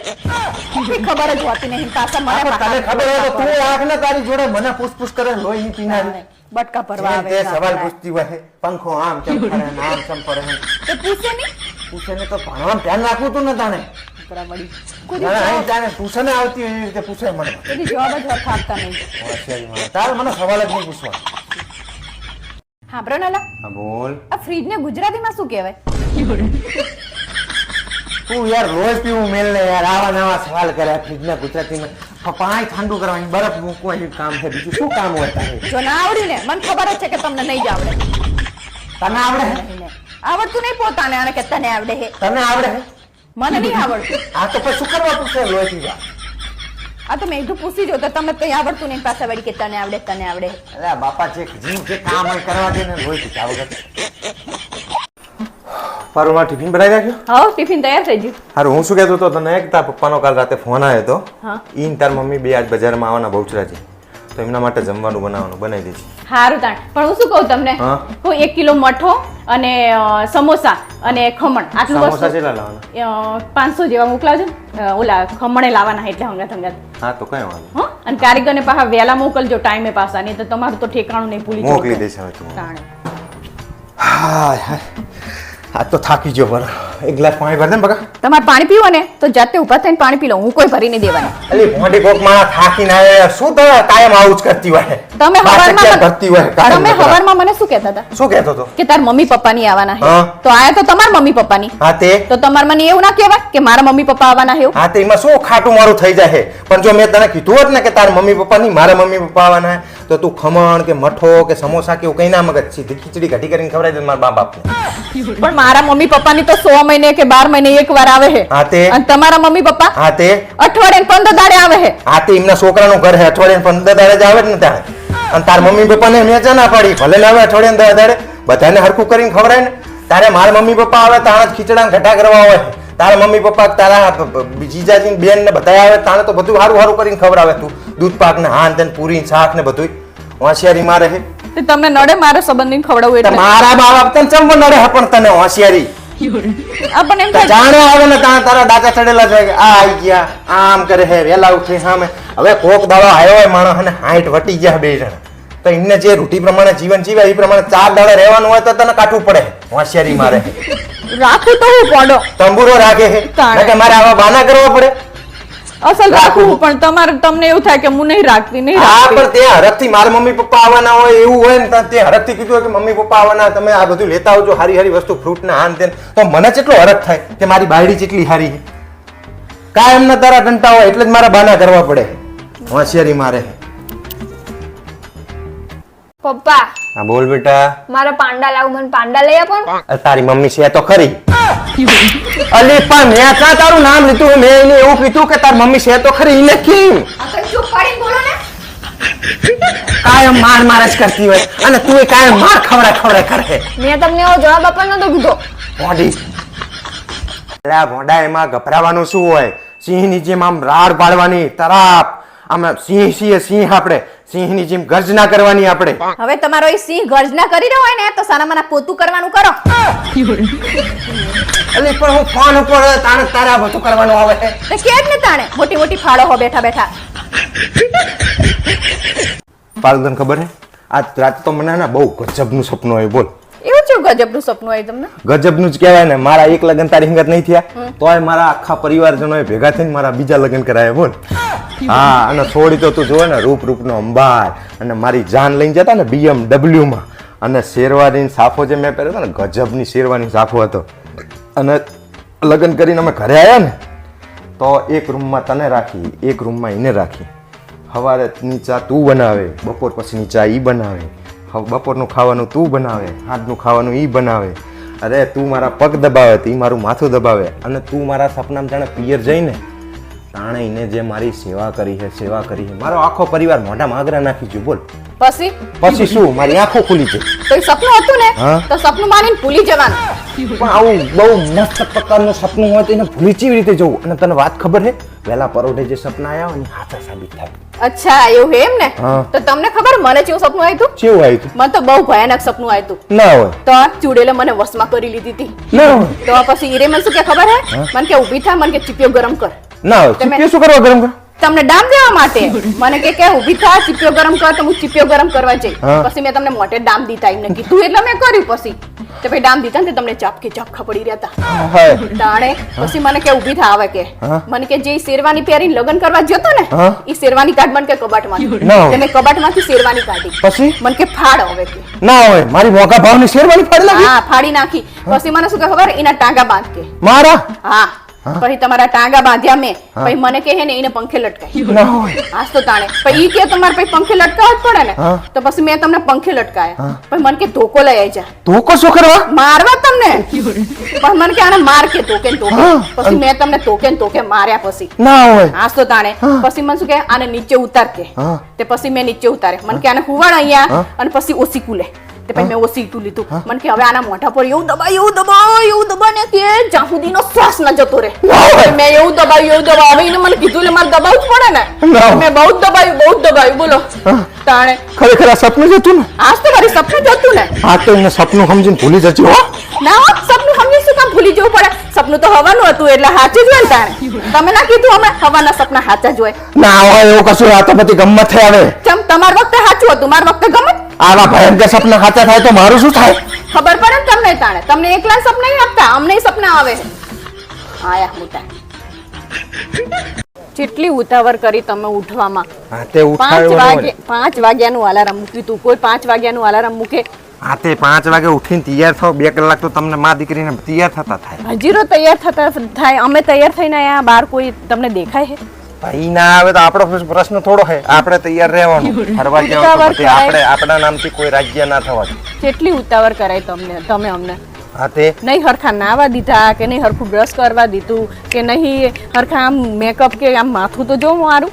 B: કોઈ ખબર જ હોતી નહીં પાછા મને
A: તને ખબર હોય તો તું આંખ ને તારી જોડે મને પૂછપૂછ કરે લોહી ની પીનારી
B: બટકા ભરવા આવે
A: તે સવાલ પૂછતી હોય પંખો આમ કેમ ફરે ને આમ કેમ ફરે ને
B: તો પૂછે નહીં
A: પૂછે ને તો ભણવાનું ધ્યાન રાખવું તું ને તાને
B: કોઈ
A: અહીં તાને ટ્યુશન આવતી એવી રીતે પૂછે મને
B: કોઈ જવાબ જ હરખા આપતા નહીં
A: હોશિયારી તારે મને સવાલ જ નહીં પૂછવા
B: હા બ્રોનાલા
A: હા બોલ
B: આ ફ્રીજ ને ગુજરાતીમાં શું કહેવાય
A: તું યાર રોજ પીવું મેલ ને યાર આવા નવા સવાલ કરે ફ્રીજ ને ગુજરાતીમાં પાણી ઠંડુ કરવાની બરફ મૂકવાનું કામ છે બીજું શું કામ હોય તારે
B: જો ના આવડ્યું ને મને ખબર જ છે કે તમને નહીં જ આવડે
A: તને આવડે
B: આવડતું નહીં પોતાને આને કે તને આવડે હે
A: તને આવડે
B: મને નહીં આવડતું
A: આ તો પછી શું કરવા પૂછે લોહી પીવા
B: આ તો મેં એકદમ પૂછી જો તો તમને કઈ આવડતું નહીં પાછા વળી કે તને આવડે
A: અરે બાપા જે કામ હોય કરવા દે ને લોહી પીતા વગર પારુમાં ટિફિન બનાવી નાખ્યો
B: હા ટિફિન તૈયાર થઈ ગયું
A: હારું હું શું કહેતો હતો તને એક તાર પપ્પાનો કાલ રાતે ફોન આવ્યો હતો
B: હા
A: ઈન તાર મમ્મી બે આજ બજારમાં આવવાના બહુચરાજી તો એમના માટે જમવાનું બનાવવાનું બનાવી દેજે
B: સારું તાણ પણ હું શું કહું તમને
A: હા.
B: હું 1 કિલો મઠો અને સમોસા અને ખમણ આટલું
A: સમોસા
B: વસ્તુ
A: કેટલા લાવવાના
B: 500 જેવા મોકલાવજો ને. ઓલા ખમણે લાવવાના એટલે હંગાત
A: હા તો કઈ વાંધો
B: હો અને કારીગરને પાછા વહેલા મોકલજો ટાઈમે પાછા નહીં તો તમારું તો ઠેકાણું નહીં ભૂલી જવું.
A: મોકલી દઈશ હવે તું
B: તાણે.
A: હા આ તો થાકી ગયો પર એક ગ્લાસ પાણી ભર દે ને બકા
B: તમારે પાણી પીવું ને તો જાતે ઊભા થઈને પાણી પી લો હું કોઈ ભરી નહીં દેવાની
A: અલી મોટી કોક માણા થાકીને આવે શું તો કાયમ આવું જ કરતી હોય
B: તમે હવારમાં
A: કરતી હોય કાયમ
B: તમે હવારમાં મને શું કહેતા હતા
A: શું કહેતો તો
B: કે તાર મમ્મી પપ્પા ની આવવાના છે
A: હા.
B: તો આયા તો તમારા મમ્મી પપ્પા ની
A: હા તે
B: તો તમારે મને એવું ના કહેવાય કે મારા મમ્મી પપ્પા આવવાના છે એવું
A: હા તે એમાં શું ખાટું મારું થઈ જાય પણ જો મેં તને કીધું હોત ને કે તાર મમ્મી પપ્પા નહીં મારા મમ્મી પપ્પા આવવાના તો તું ખમણ કે મઠો કે સમોસા કે એવું કઈ ના મગજ સીધી ખીચડી ઘટી કરીને ખવડાવી દે મારા બાપ બાપને
B: પણ મારા મમ્મી પપ્પા ની તો 100 મહિને કે 12 મહિને એકવાર આવે છે
A: હા તે
B: અને તમારા મમ્મી પપ્પા
A: હા તે
B: અઠવાડિયે 15 દાડે આવે છે
A: હા તે એમના છોકરાનું ઘર હે અઠવાડિયે 15 દાડે જ આવે જ ને ત્યાં અને તાર મમ્મી પપ્પાને મેં જ ના પાડી ભલે ને આવે અઠવાડિયે 10 દાડે બધાને હરખું કરીને ખવડાય ને તારે મારા મમ્મી પપ્પા આવે તાણે જ ખીચડા ઘટા કરવા હોય તારા મમ્મી પપ્પા તારા જીજાજી બેન ને બધા આવે તાણે તો બધું સારું સારું કરીને ખવડાવે તું દૂધ પાક ને હાન તેન પૂરી શાક ને બધું હોશિયારી મારે હે
B: તે તમને નડે મારે સંબંધી ખવડાવવું એટલે
A: મારા બાપ બાપ તને ચમ નડે હે પણ તને હોશિયારી
B: આપણને એમ
A: તો
B: થાય
A: જાણે આવે ને તાણે તારા ડાચા ચડેલા છે કે આ આઈ ગયા આમ કરે હે વેલા ઉઠી સામે હવે કોક દાડો આવ્યો હોય માણસ અને હાઈટ વટી ગયા બે જણા તો એમને જે રૂટી પ્રમાણે જીવન જીવે એ પ્રમાણે 4 દાડા રહેવાનું હોય તો તને કાઠું પડે હોશિયારી મારે
B: રાખું તો હું પડો
A: તંબુરો રાખે હે
B: તાણે.
A: કે મારે આવા બાના કરવા પડે
B: અસલ રાખું પણ તમારે તમને એવું થાય કે હું નહીં રાખતી
A: હા પણ તે હરખથી મારા મમ્મી પપ્પા આવવાના હોય એવું હોય ને તો તે હરખથી કીધું હોય કે મમ્મી પપ્પા આવવાના તમે આ બધું લેતા આવજો હારી હારી વસ્તુ ફ્રૂટ ને હાન તેન તો મને કેટલો હરખ થાય કે મારી બાયડી કેટલી હારી છે કાયમ ના તારા ટંટા હોય એટલે જ મારા બાના કરવા પડે હોશિયારી મારે
C: પપ્પા
A: હા બોલ બેટા
C: મારા પાંડા લાવું મને પાંડા લઈ આપો ને
A: તારી મમ્મી છે તો ખરી અલી પણ મેં ક્યાં તારું નામ લીધું? મેં એને એવું કીધું કે તાર મમ્મી છે તો ખરી, એને કેમ
B: ચૂપ પડીને બોલો ને.
A: કાયમ માર જ કરતી હોય અને તું કાયમ માર ખવડાય કરે.
C: મેં તમને એવો જવાબ આપવાનો નતો કીધો.
A: મોઢી અલ્યા ભોંડા, એમાં ગભરાવાનું શું હોય? સિંહની જેમ આમ રાડ પાડવાની, તરાપ આમ સિંહ છીએ સિંહ. આપણે સિંહની જેમ ગર્જના કરવાની. આપણે
B: હવે તમારો એ સિંહ ગર્જના કરી રહ્યો હોય ને તો સાનામાના પોતું કરવાનું કરો.
A: અલી પણ હું ફોન ઉપર તારે આ બધું કરવાનું આવે છે.
B: તો કે જ ને તાણે મોટી મોટી ફાળો હો બેઠા બેઠા.
A: પાલગન ખબર હે, આજ રાત તો મને ને બહુ ગજબનું સપનું આવ્યું. બોલ,
B: એવું શું ગજબનું સપનું આવ્યું તમને?
A: ગજબનું જ કહેવાય ને. મારા એક લગ્ન તારી હિંગત નહીં થયા, તોય મારા આખા પરિવારજનોએ ભેગા થઈને મારા બીજા લગ્ન કરાયા. બોલ. હા, અને છોડી તો તું જોવે ને, રૂપનો અંબાર, અને મારી જાન લઈને જતા ને BMW માં, અને શેરવાની સાફો જે મેં પહેર્યો હતો ને, ગજબની શેરવાની સાફો હતો. અને લગ્ન કરીને અમે ઘરે આવ્યા ને તો એક રૂમમાં તને રાખી, એક રૂમમાં એને રાખી. સવારેની ચા તું બનાવે, બપોર પછીની ચા ઈ બનાવે, બપોરનું ખાવાનું તું બનાવે, સાંજનું ખાવાનું ઈ બનાવે. અરે તું મારા પગ દબાવે તો ઈ મારું માથું દબાવે. અને તું મારા સપનામાં જાણે પિયર જઈને તાણે એને જે મારી સેવા કરી છે, મારો આખો પરિવાર મોઢામાં આગ્રા નાખી ગયો. બોલ, પછી શું? મારી આંખો ખુલી છે.
B: તો એ સપનું હતું ને તો સપનું માનીને ભૂલી જવાનું.
A: પણ આવું બહુ મસ્ત પ્રકારનું સપનું હોય તો એને ભૂલી કેવી રીતે જવું? અને તને વાત ખબર છે, વહેલા પરોઢે જે સપના આવ્યા હોય ને હાથા સાબિત થાય.
B: અચ્છા, એવું એમ ને?
A: હા.
B: તો તમને ખબર મને કેવું સપનું આવ્યું હતું?
A: કેવું આવ્યું તું?
B: મને તો બહુ ભયાનક સપનું આવ્યું હતું.
A: ના હોય.
B: તો ચૂડેલે મને વશમાં કરી લીધી હતી.
A: ના હોય.
B: તો પછી ઈરે મને શું કે ખબર હે? મને કે ઊભી થા, મને કે ચીપિયો ગરમ કર.
A: ના હોય. ચીપિયો શું કરવા ગરમ કર?
B: તમને ડામ દેવા માટે. મને કે ઊભી થા, ચીપિયો ગરમ કર. તો હું ચીપિયો ગરમ કરવા જઈ.
A: હા.
B: પછી મેં તમને મોઢે ડામ દીધા એમને કીધું એટલે મેં કર્યું. પછી તો ભાઈ ડામ દીધા ને તમને ઝાપખા પડી રહ્યા હતા.
A: હાય.
B: તાણે પછી મને કે ઊભી થા આવે કે.
A: હા.
B: મને કે જે શેરવાની પહેરીને લગ્ન કરવા જતો ને
A: હા.
B: એ શેરવાની કાઢ મને કે કબાટમાંથી.
A: ના હોય.
B: એટલે મેં કબાટમાંથી શેરવાની કાઢી.
A: પછી?
B: મને કે ફાડ હવે કે.
A: ના હોય. મારી મોંઘા ભાવની શેરવાની ફાડી લાગી.
B: હા, ફાડી નાખી. પછી મને શું કે ખબર? એના ટાંગા બાંધ કે.
A: મારા
B: હા. પછી તમારા ટાંગા બાંધ્યા મેં. પછી મને કહે ને એને પંખે લટકાય.
A: ના હોય.
B: આજ તો તાણે પછી ઈ કે તમારે પછી પંખે લટકાવવા જ પડે ને.
A: હા.
B: તો પછી મેં તમને પંખે લટકાયા.
A: હા.
B: પછી મને કે ધોકો લઈ આવી જા.
A: ધોકો શું કરવા?
B: મારવા તમને. પછી મને કે આને માર કે ધોકે ને ધોકે.
A: હા.
B: પછી મેં તમને ધોકે ને ધોકે માર્યા. પછી
A: ના હોય.
B: આજ તો તાણે પછી મને શું કે આને નીચે ઉતાર કે.
A: હા.
B: તે પછી મેં નીચે ઉતારે. મને કે આને હુવાડ અહીંયા
A: હા.
B: અને પછી ઓસી કુલે. તે પછી મેં ઓસી ઈટું લીધું. મને કે હવે આના મોઢા પર એવું દબાય ને કે જ્યાં સુધીનો શ્વાસ ન જતો રહે. મેં એવું દબાવ્યું. હવે એને મને કીધું એટલે મારે દબાવવું જ પડે ને.
A: ના.
B: મેં બહુ જ દબાવ્યું. બોલો. તાણે
A: ખરેખર આ સપનું જ હતું ને?
B: આજ તો મારી સપનું જ હતું ને.
A: હા, તો એને સપનું સમજીને ભૂલી જજો. હો.
B: ના હો, સપનું સમજી શું કામ ભૂલી જવું પડે? સપનું તો હવાનું હતું એટલે સાચું જ હોય ને તાણે. તમે ના કીધું અમે હવાના સપના સાચા જ હોય.
A: ના હોય એવું કશું. આ તો બધી ગમત થઈ આવે.
B: ચમ તમાર વખતે સાચું હતું, માર વખતે ગમે.
A: આવા ભયંકર સપના સાચા થાય તો મારું શું થાય?
B: ખબર પડે ને તમને તાણે. તમને એકલા સપના નહીં આપતા, અમને સપના આવે. આયા મોટા. કેટલી ઉતાવળ કરી તમે ઉઠવામાં.
A: હા, તે
B: 5 વાગ્યાનું અલાર્મ મૂક્યું તું. કોઈ 5 વાગ્યાનું અલાર્મ મૂકે?
A: હા, તે 5 વાગે ઉઠીને તૈયાર થાવ. 2 કલાક તો તમને માં દીકરીને તૈયાર થતા થાય.
B: હજીરો તૈયાર થતા થાય. અમે તૈયાર થઈને આયા બહાર કોઈ તમને દેખાય છે?
A: ભાઈ ના આવે તો આપણો પ્રશ્ન થોડો છે. આપણે તૈયાર રહેવાનું. ફરવા જવાનું તો આપણે આપણા નામથી કોઈ રાજ્ય ના થવા દે.
B: કેટલી ઉતાવળ કરાય તમે અમને?
A: હા, તે
B: નહીં હરખા નાવા દીધા કે નહીં હરખું બ્રશ કરવા દીધું કે નહીં હરખા આમ મેકઅપ કે આમ માથું તો જો મારું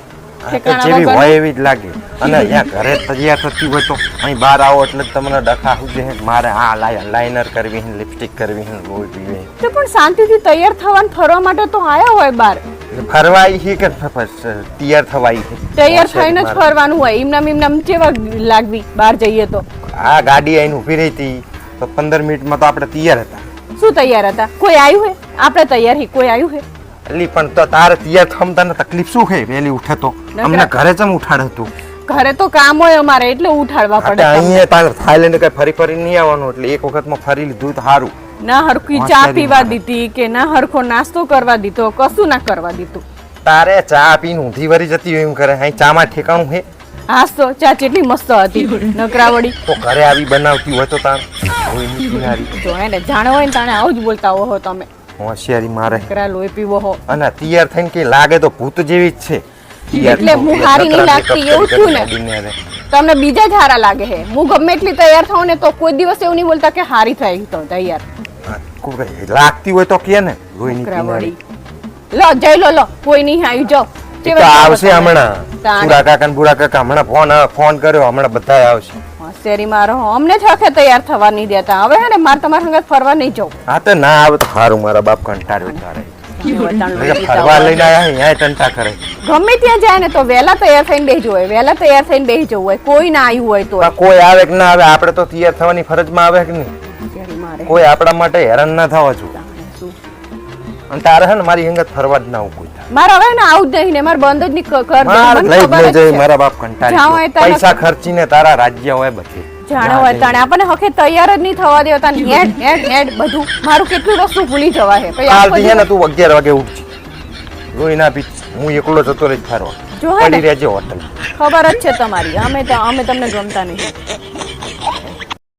A: જેવી હોય એવી જ લાગે. અને અહીંયા ઘરે તૈયાર થતી હોય તો અહીં બહાર આવો એટલે તમને ડખા સુજે. મારે આ લાઇનર કરવી, લિપસ્ટિક કરવી, લોહી પીવી.
B: તો પણ શાંતિથી તૈયાર થવાનું ફરવા માટે તો આયા હોય બહાર.
A: ફરવા આવી છે કે તૈયાર થવા આવી છે?
B: તૈયાર થઈને જ ફરવાનું હોય. એમનામ કેવા લાગવી બહાર જઈએ તો?
A: આ ગાડી આઈને ઊભી રહી હતી તો 15 મિનિટમાં તો આપણે તૈયાર હતા.
B: શું તૈયાર હતા? કોઈ આવ્યું હે? આપણે તૈયાર હી, કોઈ આવ્યું હે?
A: અલી પણ તો તારે તૈયાર થમ તને તકલીફ શું છે? વહેલી ઉઠે તો અમને ઘરે જ ઉઠાડ હતું.
B: ઘરે તો કામ હોય અમારે એટલે ઉઠાડવા પડે.
A: અહીંયા તારે થાઈલેન્ડ કઈ ફરી નહીં આવવાનું એટલે એક વખતમાં ફરી લીધું તો સારું.
B: ના હરખી ચા પીવા દીધી કે ના હરખો નાસ્તો કરવા દીધો, કશું ના કરવા દીધું.
A: તારે ચા પીને ઊંધી વરી જતી હોય એમ કરે. અહીં ચામાં ઠેકાણું છે?
B: હાસ તો ચા કેટલી મસ્ત હતી નકરાવડી.
A: તો ઘરે આવી બનાવતી હોય તો તાર
B: જો એને જાણે હોય ને તાણે આવું જ બોલતા હો તમે.
A: હોશિયારી મારે.
B: નકરા લોહી પીવો હો.
A: અને તૈયાર થઈને કે લાગે તો ભૂત જેવી જ છે.
B: એટલે હું હારી નહીં લાગતી એવું છું ને. તમને બીજા જ હારા લાગે છે. હું ગમે એટલી તૈયાર થાઉં ને તો કોઈ દિવસ એવું નહીં બોલતા કે હારી થઈ તો તૈયાર.
A: કોઈ લાગતી હોય તો કે ને રોહિણી કિનારી.
B: લો જઈ લો કોઈ નહીં આવી જાઓ
A: એ તો આવશે હમણાં.
B: તાણે.
A: બુડા કાકા ને બુડા કાકા હમણાં ફોન કર્યો, હમણાં બધા આવશે.
B: શેરી મારો અમને જ હકે તૈયાર થવા નહીં દેતા. હવે હે ને મારે તમારા સંગત ફરવા નહીં જવું.
A: હા તો ના આવે તો સારું, મારા બાપ કંટાળ્યો તારે. ફરવા લઈને આવ્યા અહીંયા ટંટા કરે.
B: ગમે ત્યાં જાય ને તો વહેલા તૈયાર થઈને બેસી હોય, વહેલા તૈયાર થઈને બેસી જવું હોય. કોઈ ના આવ્યું હોય તો
A: પણ કોઈ આવે કે ના આવે, આપણે તો તૈયાર થવાની ફરજમાં આવે કે નહીં? કોઈ આપણા માટે હેરાન ના થવા જોઈએ. અને તારે હે ને મારી હંગત ફરવા જ ના આવું કોઈ.
B: મારે હવે ને આવું જ નહીં ને મારે બંધ જ નહીં કર દે.
A: મારે
B: મને
A: લઈ
B: ખબર
A: જ
B: જ
A: જઈ,
B: છે.
A: મારા બાપ
B: જાણો
A: કંટાળી
B: હોય
A: ગયો.
B: તારે-
A: પૈસા ખર્ચીને તારા રાજ્ય હોય બધી.
B: જાણો હોય તાણે આપણને હકે તૈયાર જ નહીં થવા દેતા. હેડ હેડ હેડ બધું મારું કેટલું વસ્તુ ભૂલી જવા હે. પછી આખો
A: કાલથી હે ને
B: દિવસ-
A: તું 11 વાગે ઉઠ. રોઈ ના પી, હું એકલો જતો રહી ફરવા.
B: જો હે ને
A: પડી રહેજે હોટલ.
B: ખબર જ છે તમારી. અમે તમને ગમતા નહીં.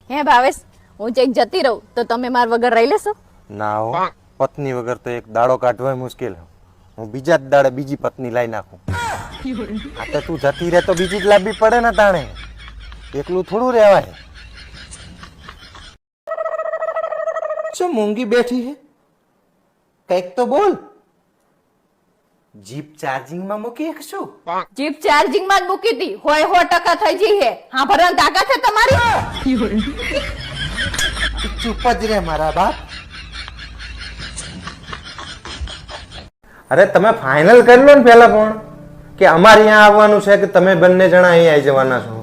B: હે ભાવેશ, હું ચેક જતી રહું તો તમે માર વગર રહી લેશો?
A: ના હો, પત્ની વગર તો એક દાડો કાઢવો મુશ્કેલ. હું બીજા જ દાડે બીજી પત્ની લાવી નાખું. આ તો તું જતી રહે તો બીજી જ લાવવી પડે ને તાણે. એકલું થોડું રહેવાય. શું મૂંગી બેઠી હે? કઈક તો બોલ. જીપ ચાર્જિંગ માં મૂકી એક શું?
B: જીપ ચાર્જિંગ માં જ મૂકી હતી. હોય 100% થઈ જઈ હે. હા ભરણ તાકાત છે તમારી?
A: ચૂપ જ રે મારા બાપ. અરે તમે ફાઇનલ કરી લો ને પેલા પણ કે અમારે અહીંયા આવવાનું છે કે તમે બંને જણા અહીંયા આવી જવાના છો.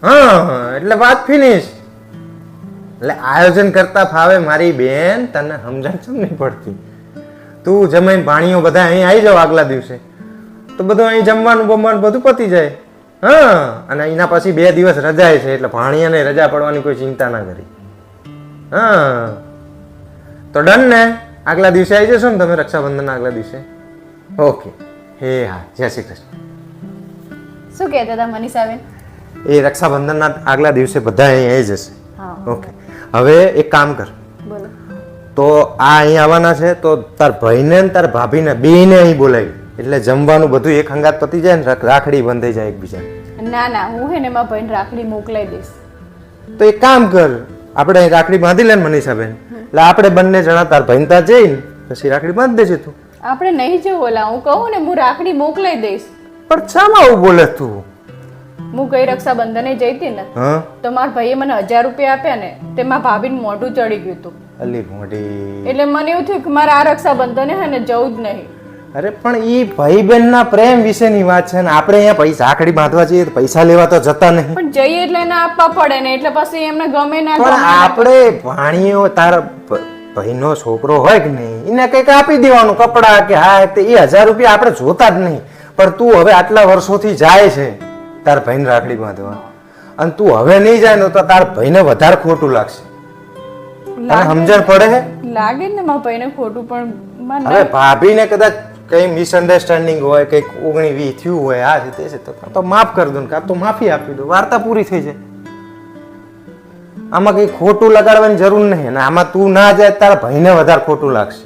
A: હા એટલે વાત ફિનિશ. એટલે આયોજન કરતા ફાવે મારી બેન, તને સમજણ કેમ નહીં પડતી? તું જમાઈને ભાણીઓ બધા અહીં આવી જાવ આગલા દિવસે તો બધું અહીં જમવાનું બમવાનું બધું પતી જાય. હા અને એના પછી 2 દિવસ રજા છે એટલે ભાણિયાને રજા પડવાની કોઈ ચિંતા ના કરી. હા તો ડન ને? આગલા દિવસે આવી જશો ને તમે રક્ષાબંધન આગલા દિવસે? ઓકે. હે હા, જય શ્રી કૃષ્ણ.
B: શું કહેતા હતા મનીષાબેન?
A: એ રક્ષાબંધનના આગલા દિવસે બધા અહીં આવી જશે.
B: હા
A: ઓકે. હવે એક કામ કર,
B: બોલો.
A: તો આ અહીં આવવાના છે તો તાર ભાઈને ને તાર ભાભીને બેયને અહીં બોલાવી એટલે જમવાનું બધું એક હંગાત પતી જાય ને રાખડી બંધાઈ જાય એકબીજા.
B: ના ના, હું હે ને મારા ભાઈને રાખડી મોકલાઈ દઈશ.
A: તો એક કામ કર, આપણે અહીં રાખડી બાંધી લે ને મનીષાબેન, એટલે આપણે બંને જણા તાર ભાઈને ત્યાં જઈને પછી રાખડી બાંધી દેજે તું.
B: આપણે નહીં જવું ઓલા, હું કહું ને હું રાખડી મોકલાઈ દઈશ.
A: પણ શામાં આવું બોલે તું?
B: હું ગઈ રક્ષાબંધને જઈ હતી ને
A: હા
B: તો મારા ભાઈએ મને 1000 રૂપિયા આપ્યા ને તેમાં ભાભીને મોઢું ચડી ગયું હતું.
A: અલી મોઢી.
B: એટલે મને એવું થયું કે મારે આ રક્ષાબંધને હે ને જવું જ નહીં.
A: અરે પણ ઈ ભાઈ બહેન ના પ્રેમ વિશેની વાત છે ને આપણે અહીંયા પૈસા રાખડી બાંધવા જઈએ તો પૈસા લેવા તો જતા નહીં.
B: પણ જઈએ એટલે એને આપવા પડે ને, એટલે પછી એમને ગમે ના
A: પણ
B: ગમે.
A: આપણે ભાણીઓ તારા ભાઈનો છોકરો હોય કે નહીં એને કંઈક આપી દેવાનું કપડા કે હા તે એ 1000 રૂપિયા આપણે જોતા જ નહીં. પણ તું હવે આટલા વર્ષોથી જાય છે તાર ભાઈને રાખડી બાંધવા અને તું હવે નહીં જાય ને તો તાર ભાઈને વધારે ખોટું લાગશે. તને સમજણ પડે છે?
B: લાગે ને મારા ભાઈને ખોટું, પણ મને
A: હવે ભાભીને કદાચ કઈ મિસઅન્ડરસ્ટેન્ડિંગ હોય કઈક 19-20 થયું હોય આ છે તે છે તો કાં તો માફ કરી દો ને કાં તો માફી આપી દો, વાર્તા પૂરી થઈ જાય. આમાં કઈ ખોટું લગાડવાની જરૂર નહીં અને આમાં તું ના જાય તારા ભાઈને વધારે ખોટું લાગશે.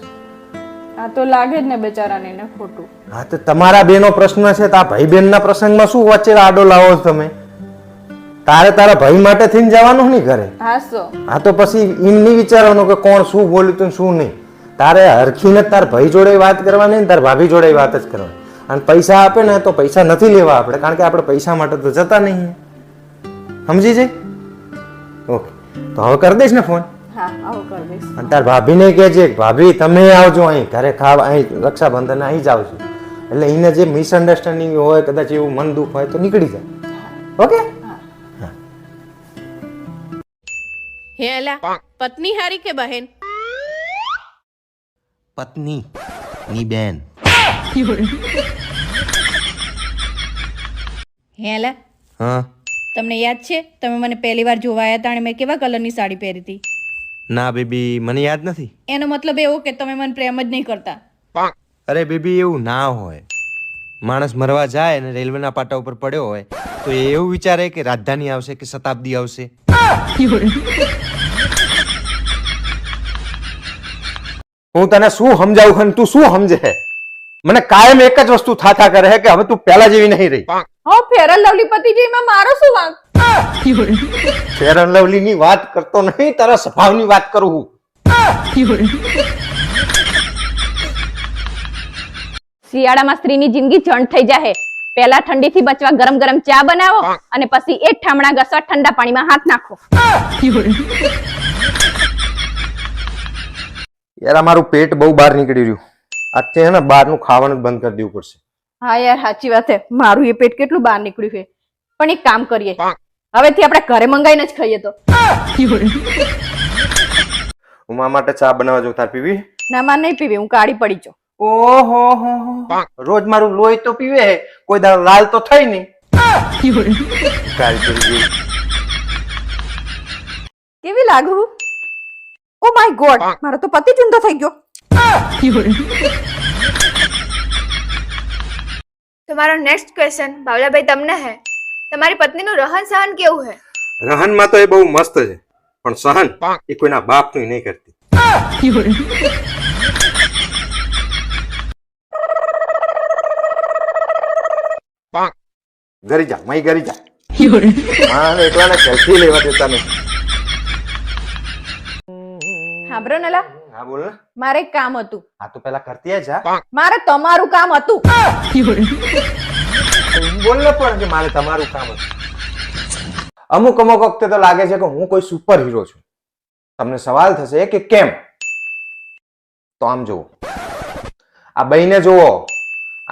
B: આ તો લાગે જ ને બેચારાને એને ખોટું.
A: હા તો તમારા બેનો પ્રશ્ન છે તો આ ભાઈ બેનના પ્રસંગમાં શું વચ્ચે આડો લાવો છો તમે? તારે તારા ભાઈ માટે થઈને જવાનું નહીં ઘરે.
B: હા સો
A: હા તો પછી એમ નહીં વિચારવાનું કે કોણ શું બોલ્યું તું શું નહીં. તારે હરખીને તાર ભાઈ જોડે વાત કરવાની ને તાર ભાભી જોડે વાત જ કરવાની. અને પૈસા આપે ને તો પૈસા નથી લેવા આપણે, કારણ કે આપણે પૈસા માટે તો જતા નહીં. સમજી જઈ? ઓકે તો હવે કરી દઈશ ને ફોન?
B: હા આવું કરી દઈશ.
A: અને તાર ભાભીને કહેજે ભાભી તમે આવજો અહીં ઘરે ખાવા, અહીં રક્ષાબંધન અહીં જ આવજો. એટલે એને જે મિસઅન્ડરસ્ટેન્ડિંગ હોય કદાચ એવું મન દુઃખ હોય તો નીકળી જાય. ઓકે?
B: હે અલા પત્ની હારી કે બહેન?
A: પત્ની ની બેન.
B: હે અલા
A: હા
B: તમને યાદ છે તમે મને પહેલી વાર જોવા આવ્યા હતા અને મેં કેવા કલરની સાડી પહેરી હતી?
A: ના બેબી મને યાદ નથી.
B: એનો મતલબ એવો કે તમે મને પ્રેમ જ નહીં કરતા.
A: અરે બેબી એવું ના હોય. માણસ મરવા જાય અને રેલવેના પાટા ઉપર પડ્યો હોય તો એ એવું વિચારે કે રાજધાની આવશે કે શતાબ્દી આવશે. હું તને શું સમજાવું તું શું સમજે? મને કાયમ એક જ વસ્તુ થાતા કરે છે કે હવે તું પહેલા જેવી નહીં રહી.
B: હા ફેર એન્ડ લવલી પતિ જેમાં મારો શું વાંક?
A: ફેર એન્ડ લવલી ની વાત કરતો નહીં, તારા સ્વભાવની વાત કરું હું.
B: શિયાળામાં સ્ત્રીની જિંદગી ચણ થઈ જાય. પહેલા ઠંડીથી બચવા ગરમ ગરમ ચા બનાવો અને પછી એ ઠામણા ઘસવા ઠંડા પાણીમાં હાથ નાખો.
A: યાર અમારું પેટ બહુ બહાર નીકળી રહ્યું. આજે છે ને બહારનું ખાવાનું જ બંધ કરી દેવું પડશે.
B: હા યાર સાચી વાત છે. મારું એ પેટ કેટલું બહાર નીકળ્યું છે. પણ એક કામ કરીએ, હવેથી આપણે ઘરે મંગાઈને જ ખાઈએ તો.
A: હું મારા માટે ચા બનાવવા જાઉં. તાર પીવી?
B: ના માર નહીં પીવી, હું કાળી પડી છું.
A: ઓહો હો રોજ મારું લોહી તો પીવે હે, કોઈ દાડો લાલ તો થઈ નહીં. કાળી પડી ગઈ.
B: કેવી લાગુ? ઓ માય ગોડ, મારો તો પતિ ચૂંદો થઈ ગયો.
C: તમારો નેક્સ્ટ ક્વેશ્ચન બાવલાભાઈ તમને હે. તમારી પત્નીનું રહન સહન કેવું હે?
A: રહનમાં તો એ બહુ મસ્ત છે, પણ સહન એ કોઈના બાપનું નહીં કરતી. ઘરી જા, મય ઘરી જા. મારે એકલાને સેલ્ફી લેવા દેતા નહીં.
B: સાંભળો નલા,
A: હા બોલ ને.
B: મારે એક કામ હતું.
A: હા તો પેલા કરતી જા.
B: મારે તમારું કામ હતું.
A: બોલ ને પણ કે મારે તમારું કામ હતું. અમુક વખતે તો લાગે છે કે હું કોઈ સુપર હીરો છું. તમને સવાલ થશે કે કેમ? તો આમ જુઓ, આ બઈને જુઓ.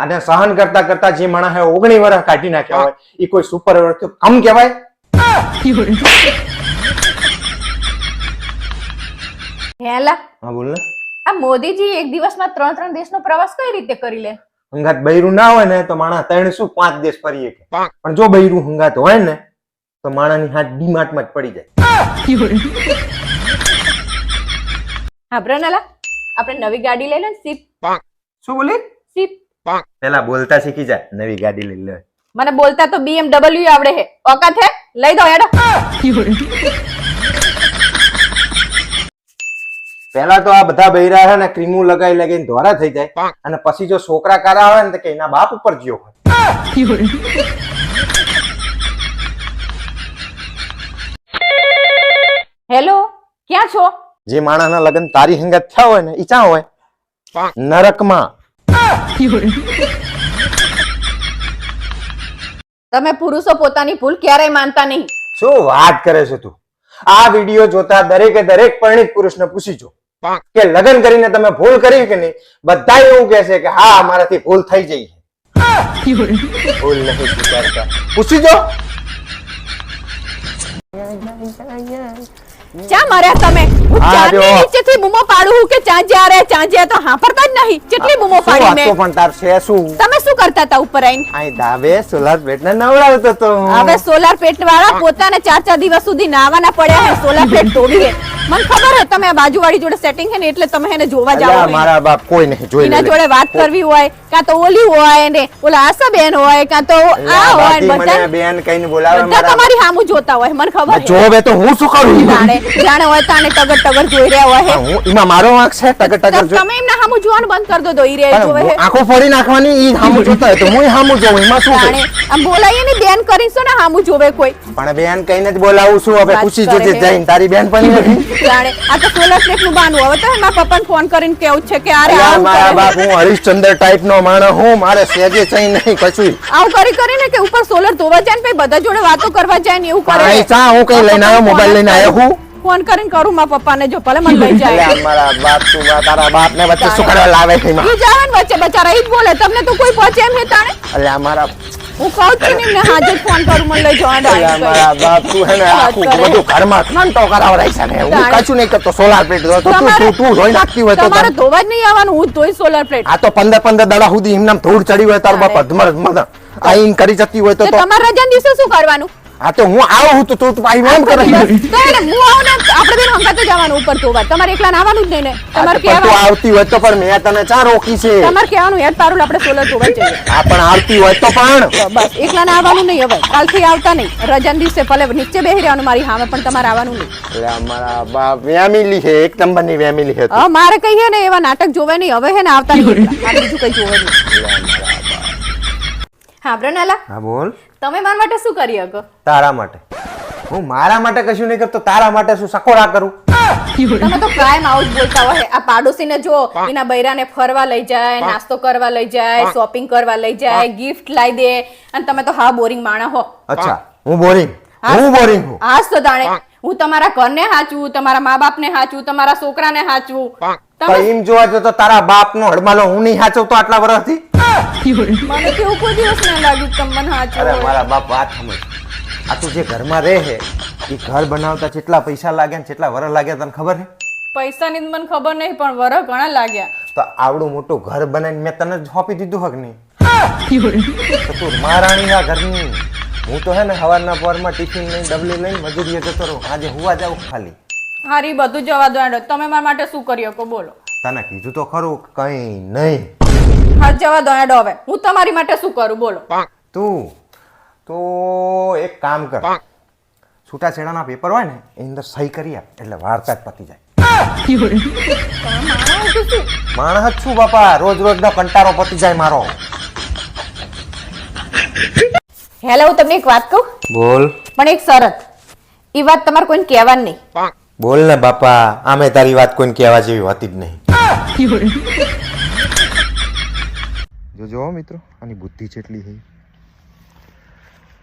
A: આને સહન કરતા કરતા જે માણસ 19 વર્ષ કાઢી નાખ્યા હોય એ કોઈ સુપર હીરો તો કમ કહેવાય?
B: હેલા,
A: હા બોલ ને.
B: આ મોદીજી એક દિવસમાં 3 દેશનો પ્રવાસ કઈ રીતે કરી લે?
A: હંગાત બૈરું ના હોય ને તો માણસ 5 દેશ ફરી શકે. પણ જો બૈરું હંગાત હોય ને તો માણસની હાથ ડીમાર્ટમાં જ પડી જાય.
B: હા બ્રનલા, આપણે નવી ગાડી લઈ લે. સીપ.
A: શું બોલી?
B: સીપ.
A: પેલા બોલતા શીખી જાય, નવી ગાડી લઈ લે.
B: મને બોલતા તો BMW આવડે છે. ઓકાત હે? લઈ દો હેડો.
A: પેલા તો આ બધા બૈરા છે ને ક્રીમો લગાઈ લગાઈને ધોરા થઈ જાય, અને પછી જો છોકરા કારા આવે ને તો કે એના બાપ ઉપર જીઓ હોય.
B: હેલો, ક્યાં છો?
A: જે માણસના લગ્ન તારી હંગત થયા હોય ને ઈ ચા હોય નરકમાં.
B: તમે પુરુષો પોતાની ભૂલ ક્યારેય માનતા નહીં.
A: શું વાત કરે છે તું? આ વિડીયો જોતા દરેકે દરેક પરિણીત પુરુષને પૂછી જો કે લગ્ન કરીને તમે ભૂલ કરી કે નહીં. બધા એવું કહે છે કે હા અમારાથી ભૂલ થઈ જઈ છે. ભૂલ નહીં સ્વીકારતા. પૂછી જો.
B: ચા માર્યા તમે? હું
A: હા,
B: ચાની
A: જો.
B: નીચેથી બૂમો પાડું કે ચા જ્યાં તો હાંફરતા જ નહીં. કેટલી બૂમો
A: શું
B: પાડી
A: વાતો
B: મેં.
A: પણ તાર છે શું?
B: તમે શું કરતા હતા ઉપર આવીને?
A: આઈ દાવે સોલાર પ્લેટ ને નવડાવતો તો હું.
B: હવે સોલાર પ્લેટ વાળા પોતાને 4 દિવસ સુધી નાવાના પડ્યા હે સોલાર પ્લેટ તોડીએ. મને ખબર હે તમે આ બાજુવાળી જોડે સેટિંગ છે ને એટલે તમે એને જોવા
A: અલ્યા,
B: જાવ.
A: મારા બાપ કોઈ નહીં જોઈ
B: એના
A: લે.
B: જોડે વાત કરવી હોય કાં તો ઓલી હોય ને ઓલા આશાબેન હોય કાં તો આ
A: અલ્યા,
B: હોય
A: બાકી મને
B: બધા
A: બેન કહીને બોલાવે
B: બધા
A: મારા.
B: તમારી સામું જોતા હોય મને ખબર છે.
A: જોવે તો હું શું કરું?
B: જાણે હોય તાણે ટગર ટગર જોઈ રહ્યા હોય હે.
A: હું એમાં મારો વાંક છે? ટગર ટગર જો.
B: તમે એમના સામું જોવાનું બંધ કરી દો તો ઈ રે જોવે હે.
A: આંખો ફોડી નાખવાની ઈ હામું જોતા હોય તો હું હામું જોઉં એમાં શું
B: જાણે
A: છે?
B: આમ બોલાઈએ ને બેન કરીશું ને સામું જોવે કોઈ.
A: પણ બેન કહીને જ બોલાવું છું. હવે
B: વાત
A: પૂછી
B: કરે
A: જોજે
B: હે.
A: જઈને તારી બેન પણ નથી.
B: જાણે આ તો સોલર પ્લેટ નું બાનું. હવે તો મારા પપ્પાને ફોન કરીને કેવું છે કે અરે
A: અલ્યા,
B: આવું
A: મારા
B: કરે.
A: બાપ હું હરીશચંદ્ર ટાઈપ નો માણસ હું. મારે સેજે ચઈ નહીં કશું.
B: આવું કરીને કે ઉપર સોલર ધોવા જાય ને પછી બધા જોડે વાતો કરવા જાય ને એવું કરે.
A: અહીં ચા હું કઈ લઈને આવ્યો? મોબાઈલ લઈને આવ્યો હું?
B: ફોન કરીને કરું મારા પપ્પાને જો ભલે મને લઈ જાય.
A: અલ્યા, મારા બાપ તું તારા બાપ ને વચ્ચે શું કરવા લાવે છે એમાં?
B: ઈ જ આવે ને વચ્ચે બચારા ઈ જ બોલે. તમને તો કોઈ પહોંચે એમ નહીં તાણે.
A: અલ્યા, મારા
B: હું કહું છું ને એમને હાજર ફોન કરું મને લઈ જવા
A: અલ્યા, મારા બાપ તું હે ને આખું
B: કરે.
A: બધું ઘરમાં ઘંટો કરાવડાય છે ને. હું
B: તાણે.
A: કશું નહીં કરતો. સોલાર પ્લેટ તો તું ધોઈ નાખતી હોય તો
B: તમારે ધોવા જ નહીં આવવાનું. હું જ ધોઈ સોલર પ્લેટ.
A: આ તો 15 દાડા સુધી એમનામ ધૂળ ચડી હોય તાર બાપ અધમર આઈન કરી જતી હોય તો
B: તમારે રજા દિવસે શું કરવાનું?
A: આ તો હું આવું તો તું પાઈ એમ કરે.
B: તો એને હું આવું ને આપણે બેન હંગાતે જવાનું ઉપર ધોવા. તમારે એકલા આવવાનું જ નહીં ને. તમારે
A: પણ તું
B: કહેવાનું
A: આવતી હોય તો પણ મેં તને ચા રોકી છે.
B: તમારે કહેવાનું યાર તારું આપણે સોલર ધોવા જઈએ.
A: આ પણ આવતી હોય તો પણ
B: બસ એકલા આવવાનું નહીં. હવે કાલથી આવતા નહીં. રજાના દિવસે ભલે નીચે બેહી રહેવાનું મારી સામે પણ તમારે આવવાનું નહીં.
A: એટલે અમારા બાપ ફેમિલી છે, એક નંબરની ફેમિલી છે.
B: હા મારે કહીએ ને એવા નાટક જોવે નહીં. હવે હે ને આવતા નહીં એકલા. મારે બીજું કઈ જોવે નહીં. હા બ્રનાલા,
A: હા બોલ.
B: તમે મારા માટે શું કરી શકો?
A: તારા માટે હું મારા માટે કશું નહીં કરતો. તારા માટે શું સકોડા કરું?
B: તમે તો કાયમ આવું જ બોલતા હોય. આ પાડોશીને જો એના બૈરાને ફરવા લઈ જાય, નાસ્તો કરવા લઈ જાય, શોપિંગ કરવા લઈ જાય, ગિફ્ટ લાવી દે, અને તમે તો હા બોરિંગ માણસ હો.
A: અચ્છા હું બોરિંગ હું
B: હાસ તો તાણે હું તમારા ઘરને હાચવું, તમારા મા બાપને હાચવું, તમારા છોકરાને હાચવું. તમે
A: એમ જોવા જો તો તારા બાપનો હડમાલો હું નહીં હાચવતો આટલા વર્ષથી.
B: મને કેવું કોઈ દિવસ ના લાગ્યું કે તમે મને હાચવો
A: અરે
B: હોય.
A: મારા બાપ વાત સમજ. આ તું જે ઘરમાં રહે છે એ ઘર બનાવતા કેટલા પૈસા લાગ્યા ને કેટલા વરસ લાગ્યા તને ખબર છે?
B: પૈસાની તો મને ખબર નહીં, પણ વરસ ઘણા લાગ્યા.
A: તો આવડું મોટું ઘર બનાવીને મેં તને જ સોંપી દીધું હક નહીં? તો તું મહારાણીના ઘરની. હું તો હે ને સવારના પોરમાં ટિફિન લઈને ડબલી લઈને મજૂરીએ જતો રહું. આજે હુવા જાઉં ખાલી.
B: હારી બધું જવા દો હેડો. તમે મારા માટે શું કરી શકો બોલો?
A: તને કીધું તો ખરું કઈ નહીં.
B: હા જવા દો હેડો. હવે હું તમારી માટે શું કરું બોલો?
A: તું તો એક કામ કર, છૂટાછેડાના પેપર હોય ને એની અંદર સહી કરી આપ એટલે વાર્તા જ પતી જાય. માણસ જ છું બાપા, રોજ રોજનો કંટાળો પતી જાય મારો.
B: હેલો, હું તમને એક વાત કહું,
A: બોલ
B: પણ એક શરત. એ વાત તમારે કોઈને કહેવાની નહીં.
A: બોલ ને બાપા, આમે તારી વાત કોઈને કહેવા જેવી હોતી જ નહીં. જોજો મિત્રો, આની બુદ્ધિ કેટલી છે.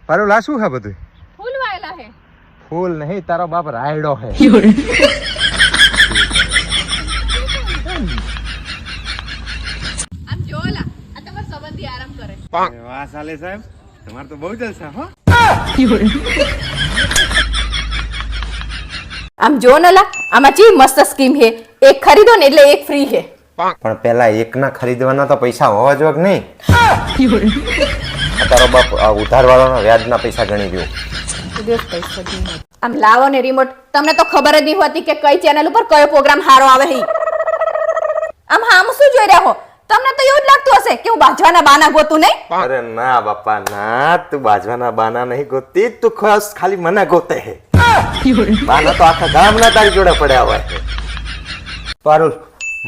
A: પારો લા શું છે બધું?
B: ફૂલ વાયેલા હે.
A: ફૂલ નહીં, તારો બાપ રાયડો છે.
B: આમ જોલા, આ તમારા સંબંધી આરામ કરે.
A: વાહ સાલે સાહેબ, તમાર તો બહુ જલસા હો.
B: આમ જો નલા, આમાં ચી મસ્ત સ્કીમ હે. એક ખરીદો ને એટલે એક ફ્રી હે.
A: પણ પેલા એકના ખરીદવાના તો પૈસા હોવા જોઈએ કે નહીં? તારો બાપ ઉધાર વાળાના વ્યાજના પૈસા ગણી ગયો.
B: આમ લાવો ને રિમોટ. તમને તો ખબર જ નહીં હોતી કે કઈ ચેનલ ઉપર કયો પ્રોગ્રામ હારો આવે છે. આમ હામ શું જોઈ રહ્યા હો? તમને તો એવું જ લાગતું હશે કે હું બાજવાના બાના ગોતું નહીં.
A: અરે ના બાપા ના, તું બાજવાના બાના નહીં ગોતી, તું ખાસ ખાલી મને ગોતે હે. બાના તો આખા ગામના તારી જોડે પડ્યા હોય. પારુલ,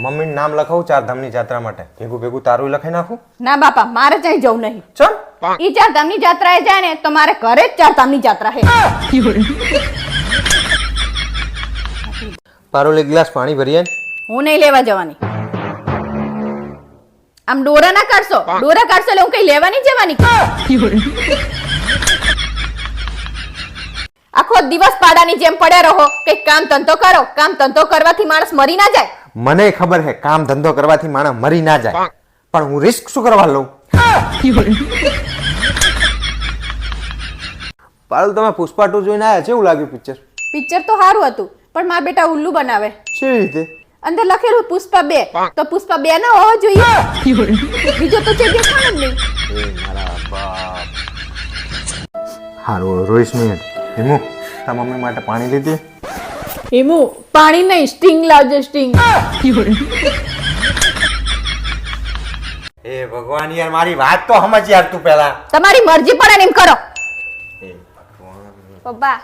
A: મમ્મી નામ લખાવું ચારધામની જાત્રા માટે. ભેગું ભેગું તારું લખાઈ નાખું?
B: ના બાપા, મારે ક્યાંય જવું નહીં.
A: ચલ.
B: ઈ ચારધામની જાત્રાએ જાય ને તો મારે ઘરે જ ચારધામની જાત્રા હે.
A: પારુલ, એક ગ્લાસ પાણી ભરીએ.
B: હું નહીં લેવા જવાની. આમ ડોરા ના કાઢશો, ડોરા કાઢશો એટલે હું કઈ લેવા નહીં જવાની. આખો દિવસ પાડાની જેમ પડ્યા રહો. કઈ કામ ધંધો કરો. કામ ધંધો કરવાથી માણસ મરી ના જાય.
A: મને ખબર છે કામ ધંધો કરવાથી માણસ મરી ના જાય, પણ હું રિસ્ક શું કરવા લઉં? પારુલ, તમે પુષ્પા 2 જોઈને આયા? કેવું લાગ્યું પિક્ચર?
B: પિક્ચર તો સારું હતું, પણ મારા બેટા ઉલ્લુ બનાવે.
A: કેવી રીતે?
B: અંદર લખેલું પુષ્પા 2, તો પુષ્પા 2 ના હોવો જોઈએ. બીજો તો છે દેખાણ જ નહીં.
A: એ મારા બાપ. હારું, રોઈશ નહીં. હિમુ, તારા મમ્મી માટે પાણી લીધી?
B: હિમુ, પાણી નહીં, સ્ટિંગ લાવજે, સ્ટિંગ.
A: એ ભગવાન યાર, મારી વાત તો સમજ યાર તું પહેલા.
B: તમારી મરજી પડે ને એમ કરો.
A: એ ભગવાન.
C: પપ્પા,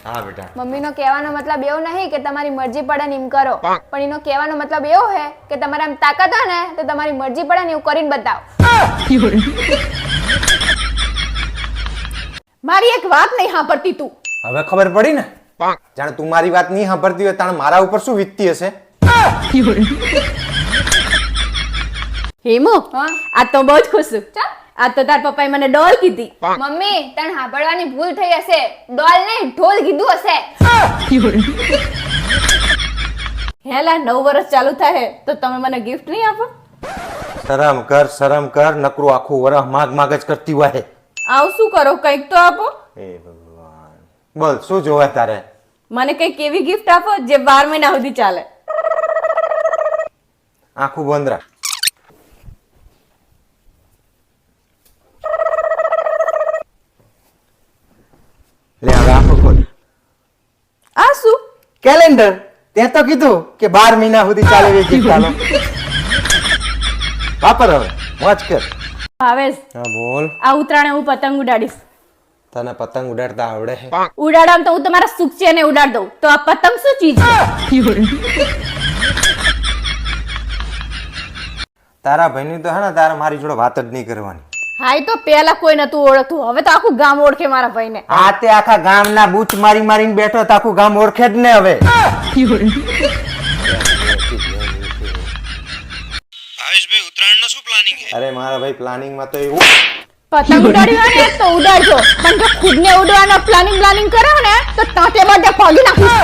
A: હા બેટા.
C: મમ્મીનો કહેવાનો મતલબ એવો નહીં કે તમારી મરજી પડે ને એમ કરો, પણ એનો કહેવાનો મતલબ એવો છે કે તમારે આમ તાકાત હોય ને તો તમારી મરજી પડે ને એવું કરીને બતાવો.
B: મારી એક વાત નહીં સાંભળતી તું.
A: હવે ખબર પડી ને? જાણે તું મારી વાત નહીં સાંભળતી હોય તાણે મારા ઉપર શું વીતતી હશે?
B: હેમુ, આ તો બહુ જ ખુશ છું. આ તો તાર પપ્પાએ મને ડોલ કીધી.
C: મમ્મી, તને સાંભળવાની ભૂલ થઈ હશે. ડોલ નહીં, ઢોલ કીધું હશે.
B: હેલા 9 વર્ષ ચાલુ થાય તો તમે મને ગિફ્ટ નહીં આપો?
A: શરમ કર, નકરું આખું વરહ માગ માગ જ કરતી હોય.
B: આવું શું કરો? કંઈક તો આપો.
A: એ ભગવાન, બોલ શું જોવે તારે?
B: મને કંઈક એવી ગિફ્ટ આપો જે 12 મહિના સુધી ચાલે.
A: આખું બંધ રાખ. લે હવે આખું ખોલ.
B: આ શું?
A: કેલેન્ડર. તે તો કીધું કે 12 મહિના સુધી ચાલે એ ગિફ્ટ આલો. વાપર હવે, મોજ કર.
B: ભાવેશ,
A: હા બોલ.
B: આ ઉતરાણે હું પતંગ ઉડાડીશ.
A: તને પતંગ ઉડાડતા આવડે છે?
B: ઉડાડવામાં તો હું તમારા સુખ છે ને ઉડાડ દઉં. તો આ પતંગ શું ચીજ છે?
A: તારા ભાઈની તો હે ને તારે મારી જોડે વાત જ નહીં કરવાની.
B: હા, એ તો પેલા કોઈ નતું ઓળખતું, હવે તો આખું ગામ ઓળખે મારા ભાઈને.
A: આ તે આખા ગામના બૂચ મારીને બેઠો તો આખું ગામ ઓળખે જ ને હવે. ભાવેશભાઈ ઉત્તરાયણનો શું પ્લાનિંગ છે? અરે મારા ભાઈ પ્લાનિંગમાં તો એવું
B: પતંગ ઉડાડવી હોય ને તો ઉડાડજો, પણ જો ખુદને ઉડવાનો પ્લાનિંગ કરો ને તો તાતે બધે પગી નાખીશ.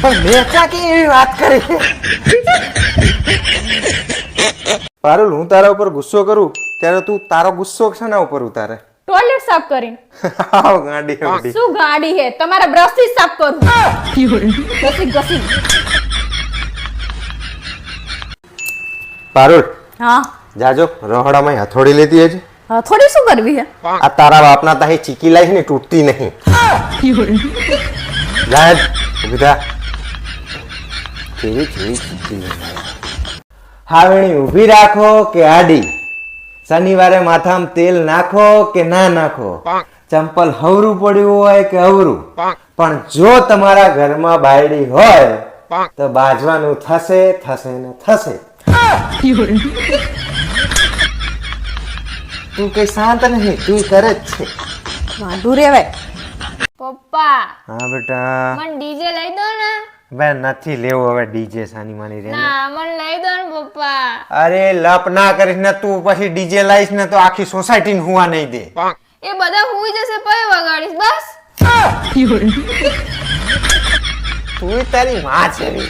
A: પણ મેં ક્યાં કે એવી વાત કરી. પારુલ, હું તારા ઉપર ગુસ્સો કરું ત્યારે તું તારો ગુસ્સો શેના ઉપર ઉતારે?
B: ટોયલેટ સાફ કરીને.
A: આવ ગાંડી ગાંડી.
B: શું ગાડી હે? તમારા બ્રશ થી સાફ કરું. ઘસી.
A: પારુલ,
B: હા,
A: જાજો રહોડામાં હથોડી લેતી હજી.
B: થોડી શું કરવી હે?
A: આ તારા બાપના તાહી ચીકી લાઈ ને તૂટતી નહીં. જાજ ઉભા. કેવી ચીકી હાવણી ઊભી રાખો કે આડી, શનિવારે માથામાં તેલ નાખો કે ના નાખો, ચંપલ હવરું પડ્યું હોય કે અવરું, પણ જો તમારા ઘરમાં બાયડી હોય તો બાજવાનું થશે ને થશે. તું કઈ શાંત નહીં, તું કરે જ છે.
B: વાંધું રેવાય.
C: પપ્પા
A: હા બેટા,
C: મને ડીજે લઈ દો ને.
A: બે નથી લેવું હવે ડીજે સાની માની રે.
C: ના મને લઈ દો ને પપ્પા.
A: અરે લપ ના કરીશ ને તું, પછી ડીજે લાઈશ ને તો આખી સોસાયટી ને હુવા નહીં દે.
C: એ બધા હુઈ જશે પછી વગાડીશ બસ.
A: તું તારી માં છે રે.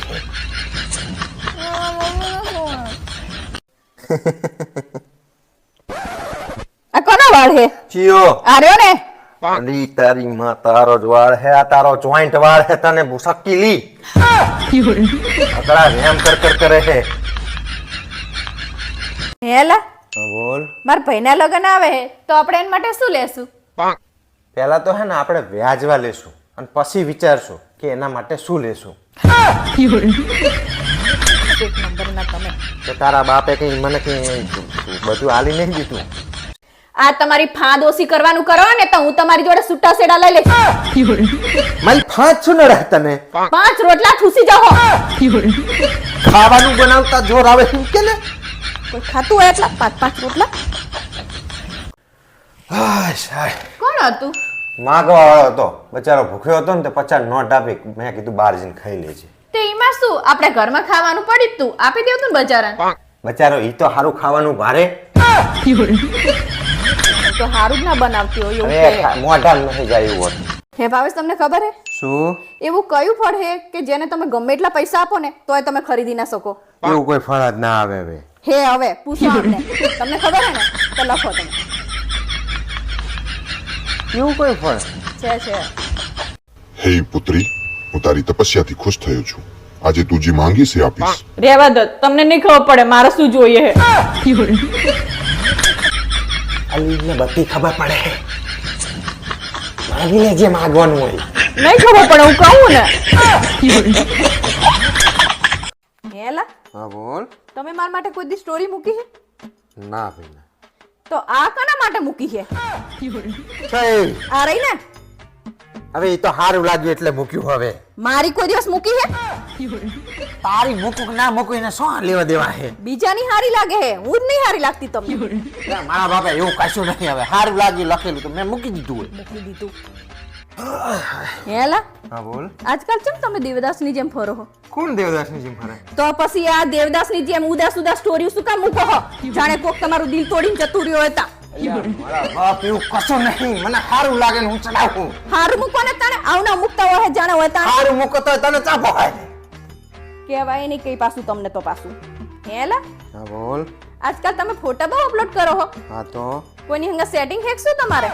B: આ કોનો વાળ હે?
A: ચિયો
B: આ રહ્યો ને.
A: અલી તારી માં, તારો જ વાળ હે આ, તારો જોઈન્ટ વાળ હે. તને ભૂસકી લી અકડા રેમ કર કરે હે.
B: હેલા,
A: બોલ.
B: માર ભાઈના લગન આવે હે તો આપણે એના માટે શું લેશું?
A: પહેલા તો હે ને આપણે વ્યાજવા લેશું અને પછી વિચારશું કે એના માટે શું લેશું.
B: એક નંબરના તમે.
A: તો તારા બાપે કઈ મને કઈ બધું આલી નહીં દીધું.
B: આ તમારી ફાદ ઓછી કરવાનું કરો ને તો હું તમારી જોડે છૂટા સેડા લઈ લઈશ.
A: મારી ફાંચ શું ન રહે તને?
B: 5 રોટલા ઠૂસી જાઓ.
A: ખાવાનું બનાવતા જોર આવે એમ કે ને.
B: કોઈ ખાતું હોય એટલા 5 રોટલા. કોણ હતું?
A: માગવા વાળો હતો, બચારો ભૂખ્યો હતો ને તે 50 નોટ આપી. મેં કીધું બહાર જઈને ખાઈ લેજે.
B: તે એમાં શું, આપણે ઘરમાં ખાવાનું પડી જ તું આપી દેવું તું ને બજારાને.
A: બચારો ઈ તો સારું ખાવાનું ભારે.
B: તો હારું જ ના બનાવતી હોય એવું
A: હવે
B: છે.
A: મોઢા નહીં જાય એવું હતું.
B: હે ભાવેશ, તમને ખબર હે
A: શું?
B: એવું કયું ફળ હે કે જેને તમે ગમે એટલા પૈસા આપો ને તોય તમે ખરીદી ના શકો?
A: એવું કોઈ ફળ જ ના આવે હવે.
B: હે હવે પૂછો અમને. તમને ખબર હે ને તો લખો તમે.
A: એવું કોઈ ફળ
B: છે.
E: હે પુત્રી, હું તારી તપસ્યાથી ખુશ થયો છું. આજે તું જે માંગી છે આપીશ.
B: રેવા દો, તમને નહીં ખબર પડે મારે શું જોઈએ હે.
A: અલીને બધી ખબર પડે. માગીને જે માંગવાનું હોય.
B: નહીં ખબર પડે હું કહું ને. હેલા,
A: હા બોલ.
B: તમે મારા માટે કોઈ દી સ્ટોરી મૂકી છે?
A: ના ભાઈ ના.
B: તો આ કોના માટે મૂકી છે? આ રહી ને.
A: હવે ઈ તો સારું લાગ્યું એટલે મૂક્યું. હવે
B: મારી કોઈ દિવસ મૂકી છે?
A: તારી મૂકું કે ના મૂકું એને શું લેવા દેવા હે?
B: બીજાની હારી લાગે હે, હું જ નહીં હારી લાગતી તમને.
A: મારા બાપા એવું કશું નહીં. હવે સારું લાગ્યું લખેલું તો મેં મૂકી દીધું હોય.
B: મૂકી દીધું. હેલા,
A: હા બોલ.
B: આજકાલ કેમ તમે દેવદાસની જેમ ફરો હો?
A: કોણ દેવદાસની જેમ ફરે?
B: તો પછી આ દેવદાસની જેમ ઉદાસ સ્ટોરી શું કામ મૂકો હો? જાણે કોક તમારું દિલ તોડીને જતું રહ્યો હતા.
A: મારા બાપ એવું કશું નહીં. મને સારું લાગે ને હું ચડાવું.
B: હારું મૂકો ને તાણે આવના મૂકતા હોય જાણે હોય તાણે.
A: સારું મૂકો તો તને ચાપો હોય.
B: કહેવાય નહીં કઈ પાછું તમને તો પાછું. હેલા,
A: હા બોલ.
B: આજકાલ તમે ફોટા બહુ અપલોડ કરો હો.
A: હા તો
B: કોઈની હંગા સેટિંગ હેક શું તમારે?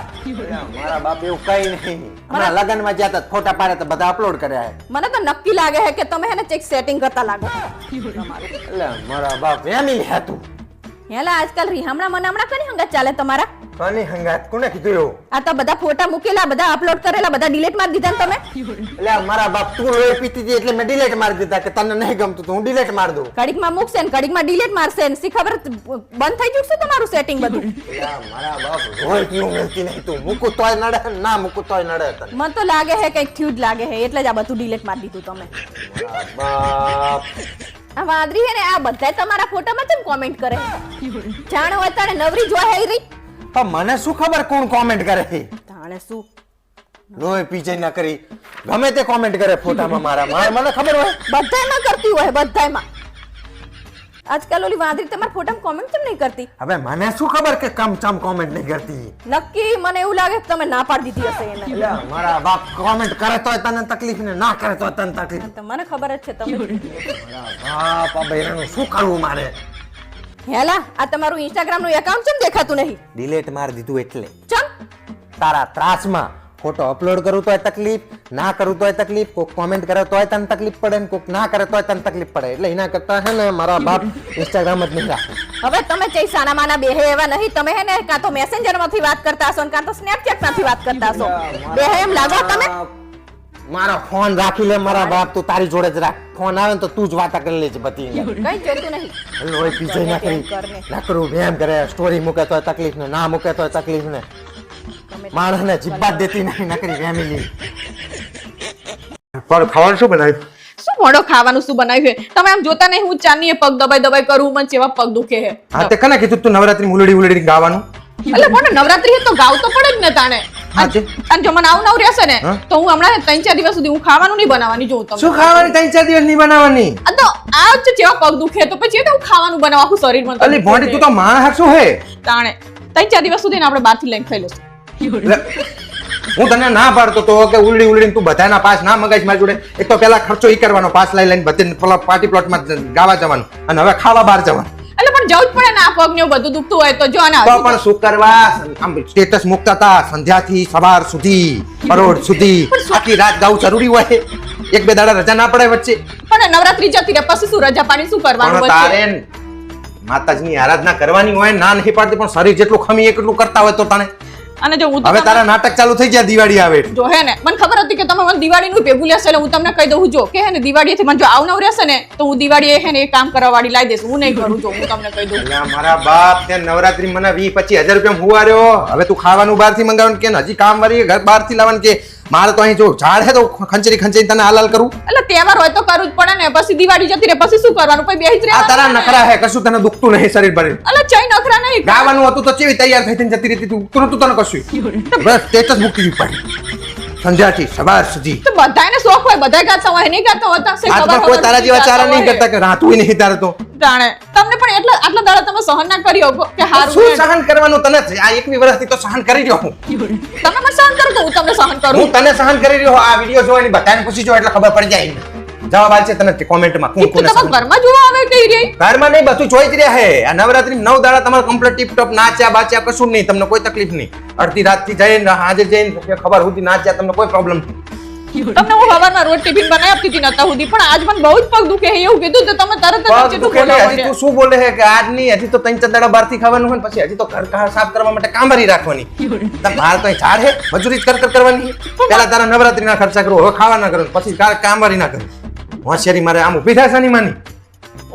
A: મારા બાપ એવું કઈ નહીં. હમણાં લગનમાં જ્યાં તા ફોટા પાડે તો બધા અપલોડ કર્યા હે.
B: મને તો નક્કી લાગે છે કે તમે હેને ચેક સેટિંગ કરતા લાગો.
A: એટલે મારા બાપ વેમી હતું.
B: હેલા, આજકાલ રીહામણા મનામણા કની હંગા ચાલે તમારા?
A: કોની હંગાત કોને કીધું એવું?
B: આ તો બધા ફોટા મૂકેલા, બધા અપલોડ કરેલા, બધા ડિલીટ મારી દીધા ને તમે.
A: એટલે મારા બાપ તું લોહી પીતી હતી એટલે મેં ડિલીટ મારી દીધા કે તને નહીં ગમતું તો હું ડિલીટ મારી દઉં.
B: કડીકમાં મૂકશે ને કડીકમાં ડિલીટ મારશે ને શી ખબર બંધ થઈ જશે તમારું સેટિંગ બધું.
A: મારા બાપ રોય પીવું મળતી નહીં. તું મૂકું તોય નડે, ના મૂકું તોય નડે તને.
B: મને તો લાગે છે કઈક થયું જ લાગે છે એટલે જ આ બધું ડિલીટ મારી દીધું તમે.
A: બાપ
B: આ વાદરી હે ને આ બધાય તમારા ફોટામાં કેમ કોમેન્ટ કરે? જાણે હોય તાણે નવરી જોઈ હે રહી.
A: પણ મને શું ખબર કોણ કોમેન્ટ કરે છે?
B: તાણે શું
A: લોહી પીજે ના કરી ગમે તે કોમેન્ટ કરે ફોટામાં મારા મને ખબર હોય
B: બધાયમાં કરતી હોય બધાયમાં. આજકાલ ઓલી વાંદરી તમારા ફોટામાં કોમેન્ટ કેમ નહીં કરતી?
A: હવે મને શું ખબર કે કમ ચમ કોમેન્ટ નહીં કરતી.
B: નક્કી મને એવું લાગે કે તમે ના પાડી દીધી હશે એને.
A: એટલે મારા બાપ કોમેન્ટ કરે તોય તને તકલીફ ને ના કરે તોય તને તકલીફ.
B: તો મને ખબર જ છે તમે.
A: બાપ આ બૈરાનું શું કરવું મારે?
B: હેલા આ તમારું ઇન્સ્ટાગ્રામ નું એકાઉન્ટ કેમ દેખાતું નહીં?
A: ડિલીટ મારી દીધું એટલે
B: ચમ
A: તારા ત્રાસમાં ફોટો અપલોડ કરું તોય તકલીફ, ના કરું તોય તકલીફ, કોક કોમેન્ટ કરે તોય તને તકલીફ પડે ને કોક ના કરે તોય તને તકલીફ પડે. એટલે એના કરતા હે ને મારા બાપ ઇન્સ્ટાગ્રામ જ નહીં રાખે.
B: હવે તમે ચઈ સાના માના બેહે એવા નહીં. તમે હે ને કાં તો મેસેન્જર માંથી વાત કરતા હશો ને કાં તો સ્નેપચેટ માંથી વાત કરતા હશો. બેહે એમ લાગો તમે.
A: મારો ફોન રાખી લે મારા બાપ, તું તારી જોડે જ રાખ. ફોન આવે ને તો તું જ વાતા કરી લેજે બધી.
B: કઈ જોતું નહીં.
A: લોહી પીજે ના કરી ના કરું વેમ કરે, સ્ટોરી મૂકે તોય તકલીફ ને, ના મૂકે તોય તકલીફ ને. માણસને જીબ્બા દેતી નહીં નકરી ફેમિલી. પર ખાવાનું શું બનાવ્યું?
B: શું મોડો ખાવાનું શું બનાવ્યું છે? તમે આમ જોતા નહીં હું ચાની પગ દબાઈ દબાઈ કરું મને જેવા પગ દુખે છે.
A: હા તે કને કીધું તું નવરાત્રી ઉલડી ગાવાનું?
B: એટલે પણ નવરાત્રી છે તો ગાવ તો પડે જ ને તાણે. અને જો મને આવું નવ રહેશે ને તો હું હમણાં 3-4 દિવસ સુધી હું ખાવાનું નહીં બનાવવાની જોઉં તમને.
A: શું ખાવાની 3-4 દિવસ નહીં બનાવવાની?
B: આ તો આ જ જેવા પગ દુખે તો પછી તો હું ખાવાનું બનાવવા આખું શરીર મને.
A: અલી ભોંડી તું તો માણસ શું હે?
B: તાણે 3-4 દિવસ સુધી આપણે બહારથી લઈને ખાઈ લેશું.
A: હું તને ના પાડતો તો કે ઉલડી તું બધાના પાસ ના મગાઈશ મારી જોડે. એક તો પેલા ખર્ચો ઈ કરવાનો, પાસ લઈને બધે પાર્ટી પ્લોટમાં ગાવા જવાનું અને હવે ખાવા બહાર જવાનું.
B: એટલે પણ જવું જ પડે ને આ પગ ને બધું દુખતું હોય તો જો આના
A: તો પણ શું કરવા? આમ સ્ટેટસ મૂકતા હતા સંધ્યાથી સવાર સુધી, પરોઢ સુધી, આખી રાત ગાવું જરૂરી હોય? 1-2 દાડા રજા ના પડે વચ્ચે?
B: પણ નવરાત્રી જતી રહે પછી શું રજા પાણી શું કરવાનું
A: પણ
B: વચ્ચે?
A: તારે માતાજીની આરાધના કરવાની હોય, ના નહીં પાડતી પણ શરીર જેટલું ખમી એટલું કરતા હોય તો તને.
B: અને જો હું
A: હવે તારા નાટક ચાલુ થઈ ગયા દિવાળી આવે
B: જો હે ને મને ખબર હતી કે તમે મને દિવાળીનું ભેગું લેશે એટલે હું તમને કહી દઉં જો કે હે ને દિવાળીથી મને જો આવનવ રહેશે ને તો હું દિવાળી હે ને એ કામ કરવા વાળી લાવી દઈશ. હું નહીં કરું જો હું તમને કહી દઉં.
A: એટલે મારા બાપ તે નવરાત્રી મને 20-25 હજાર રૂપિયા હુવાર્યો. હવે તું ખાવાનું બહારથી મંગાવવાનું કે હજી કામ વાળી ઘર બહારથી લાવવાનું કે મારે તો અહીં જો ઝાડ હે તો ખંચરી તને હાલાલ કરું.
B: એટલે તહેવાર હોય તો કરવું જ પડે ને. પછી દિવાળી જતી રહે પછી શું કરવાનું? પછી બેહી જ
A: આ તારા
B: રહેવાનું.
A: નખરા હે, કશું તને દુખતું નહીં શરીર ભરી.
B: એટલે ચઈ નખરા નહીં.
A: ગાવાનું હતું તો કેવી તૈયાર થઈ થઈને જતી રહેતી તું? તું તને કશું બસ સ્ટેટસ મૂકી દીધું પડી સંધ્યાથી સવાર સુધી.
B: તો બધાયને શોખ હોય, બધાય ગાતા હોય, નહીં ગાતા હોતા હશે.
A: આજમાં કોઈ તારા જેવા ચારા નહીં કરતા કે રાતું નહીં તારે તો.
B: જાણે તમને પણ એટલે આટલા દાડા તમે સહન ના કરી શકો કે હારું
A: શું
B: છે.
A: સહન કરવાનું તને? આ 21 વર્ષથી તો સહન કરી રહ્યો હું.
B: તમે પણ સહન કરો તો હું તમને સહન કરું.
A: હું તને સહન કરી રહ્યો. આ વિડિયો જોવાની બધાને પૂછી જો એટલે ખબર પડી જાય. જવાબ આલશે તને કોમેન્ટમાં કોણ કોને
B: તમે
A: સહન.
B: ઘરમાં જોવા આવે કઈ રહી?
A: ઘરમાં નહીં, બધું જોઈ જ રહ્યા હે. આ નવરાત્રી 9 દાડા તમારે કમ્પ્લીટ ટીપ ટોપ નાચ્યા બાચ્યા કશું નહીં, તમને કોઈ તકલીફ નહીં. અડધી રાતથી જઈને આજે જઈને ખબર સુધી નાચ્યા, તમને કોઈ પ્રોબ્લેમ નહીં.
B: તમને હું સવારમાં રોજ ટિફિન બનાવી આપતી હતી નતા સુધી પણ આજ મને બહુ જ પગ દુખે છે એવું કીધું તો તમે તરત જ
A: પગ
B: નીચે
A: દુખે
B: બોલાવવા
A: એટલે હજી તું
B: માંડ્યા.
A: શું બોલે છે કે આજ નહીં, હજી તો 3-4 દાડા બહારથી ખાવાનું હોય ને પછી હજી તો ઘર સાફ કરવા માટે કામવારી રાખવાની. બહાર તો અહીં ઝાડ હે, મજૂરી જ કરવાની. પેલા તારા નવરાત્રીના ખર્ચા કરો, હવે ખાવાના કરો, પછી કામવારી ના કરો. હોશિયારી મારે આમ ઊભી થાય છે માની.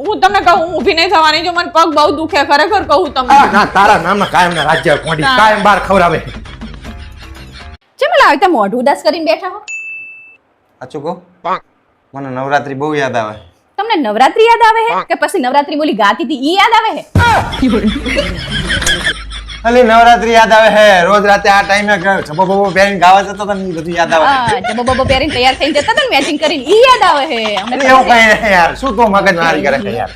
B: હું તમને કહું હું ઊભી નહીં થવાની. જો મને પગ બહુ દુખે ખરેખર કહું તમને.
A: ના તારા નામના કાયમના રાજ્ય કોડી કાયમ બહાર ખવડાવે.
B: ચેમ લાવે તમે મોઢું ઉદાસ કરીને બેઠા હો?
A: સાચું કહું, મને નવરાત્રી બહુ યાદ આવે.
B: તમને નવરાત્રી યાદ આવે હે કે પછી નવરાત્રી બોલી ગાતી હતી ઈ યાદ આવે હે?
A: અલી નવરાત્રી યાદ આવે હે. રોજ રાતે આ ટાઈમે છબો બબો પહેરીને ગાવા જતો તો ને બધું યાદ આવે.
B: હા જબો બબો પહેરીને તૈયાર થઈને જતા હતા ને મેચિંગ કરીને ઈ યાદ આવે હે અમને.
A: અલી એવું કઈ નહીં યાર, શું તું મગજ મારી કરે છે યાર?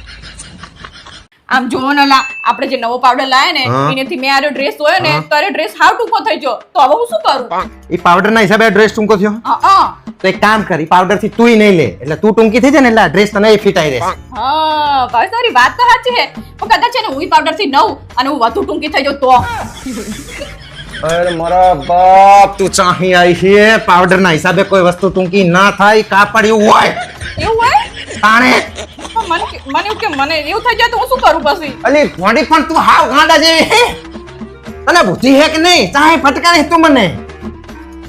B: આમ જોવો ને લા આપણે જે નવો પાવડર લાયા ને એનેથી મેં આરો ડ્રેસ ધોયો ને તો અરે ડ્રેસ હાવ ટૂંકો થઈ ગયો. તો હવે હું શું કરું?
A: એ પાવડર ના હિસાબે ડ્રેસ ટૂંકો થયો. તો એક કામ કરી, પાવડર થી તુંય નહીં લે એટલે તું ટૂંકી થઈ જાય ને એટલે ડ્રેસ તને ફિટ આવી રહેશે.
B: હા ભાઈ તારી વાત તો સાચી છે પણ કદાચ છે ને હું પાવડર થી નવ અને હું વધુ ટૂંકી થઈ જાઉં તો
A: અરે મારા બાપ, તું ચાહી આવી છે. પાવડર ના હિસાબે કોઈ વસ્તુ ટૂંકી ના થાય. કાપડ એવું હોય
B: એવું હોય
A: તાણે.
B: મને એવું કે મને એવું થઈ જાય તો હું શું કરું પછી?
A: અલી ઘોડી પણ તું હાવ ગાંડા જેવી હે. તને બુદ્ધિ હે કે નહીં? ચાહે ફટકા નહીં તું મને.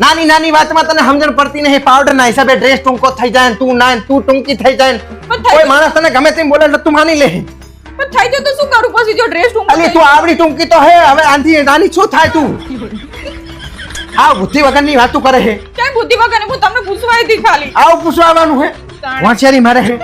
A: નાની નાની વાતમાં તને સમજણ પડતી નહીં. પાવડર ના હિસાબે ડ્રેસ ટૂંકો થઈ જાય, તું ના તું ટૂંકી થઈ જાય. કોઈ માણસ તને ગમે તેમ બોલે એટલે તું માની લે.
B: પણ થઈ જાય તો શું કરું પછી જો ડ્રેસ ટૂંકો
A: અલી તું આવડી ટૂંકી તો હે, હવે આંધી નાની શું થાય તું? આ બુદ્ધિ વગરની વાતો કરે હે.
B: ક્યાંય બુદ્ધિ વગર હું તમને પૂછવાય હતી ખાલી.
A: આવું પૂછવાનું હે? હોશિયારી મારે હે.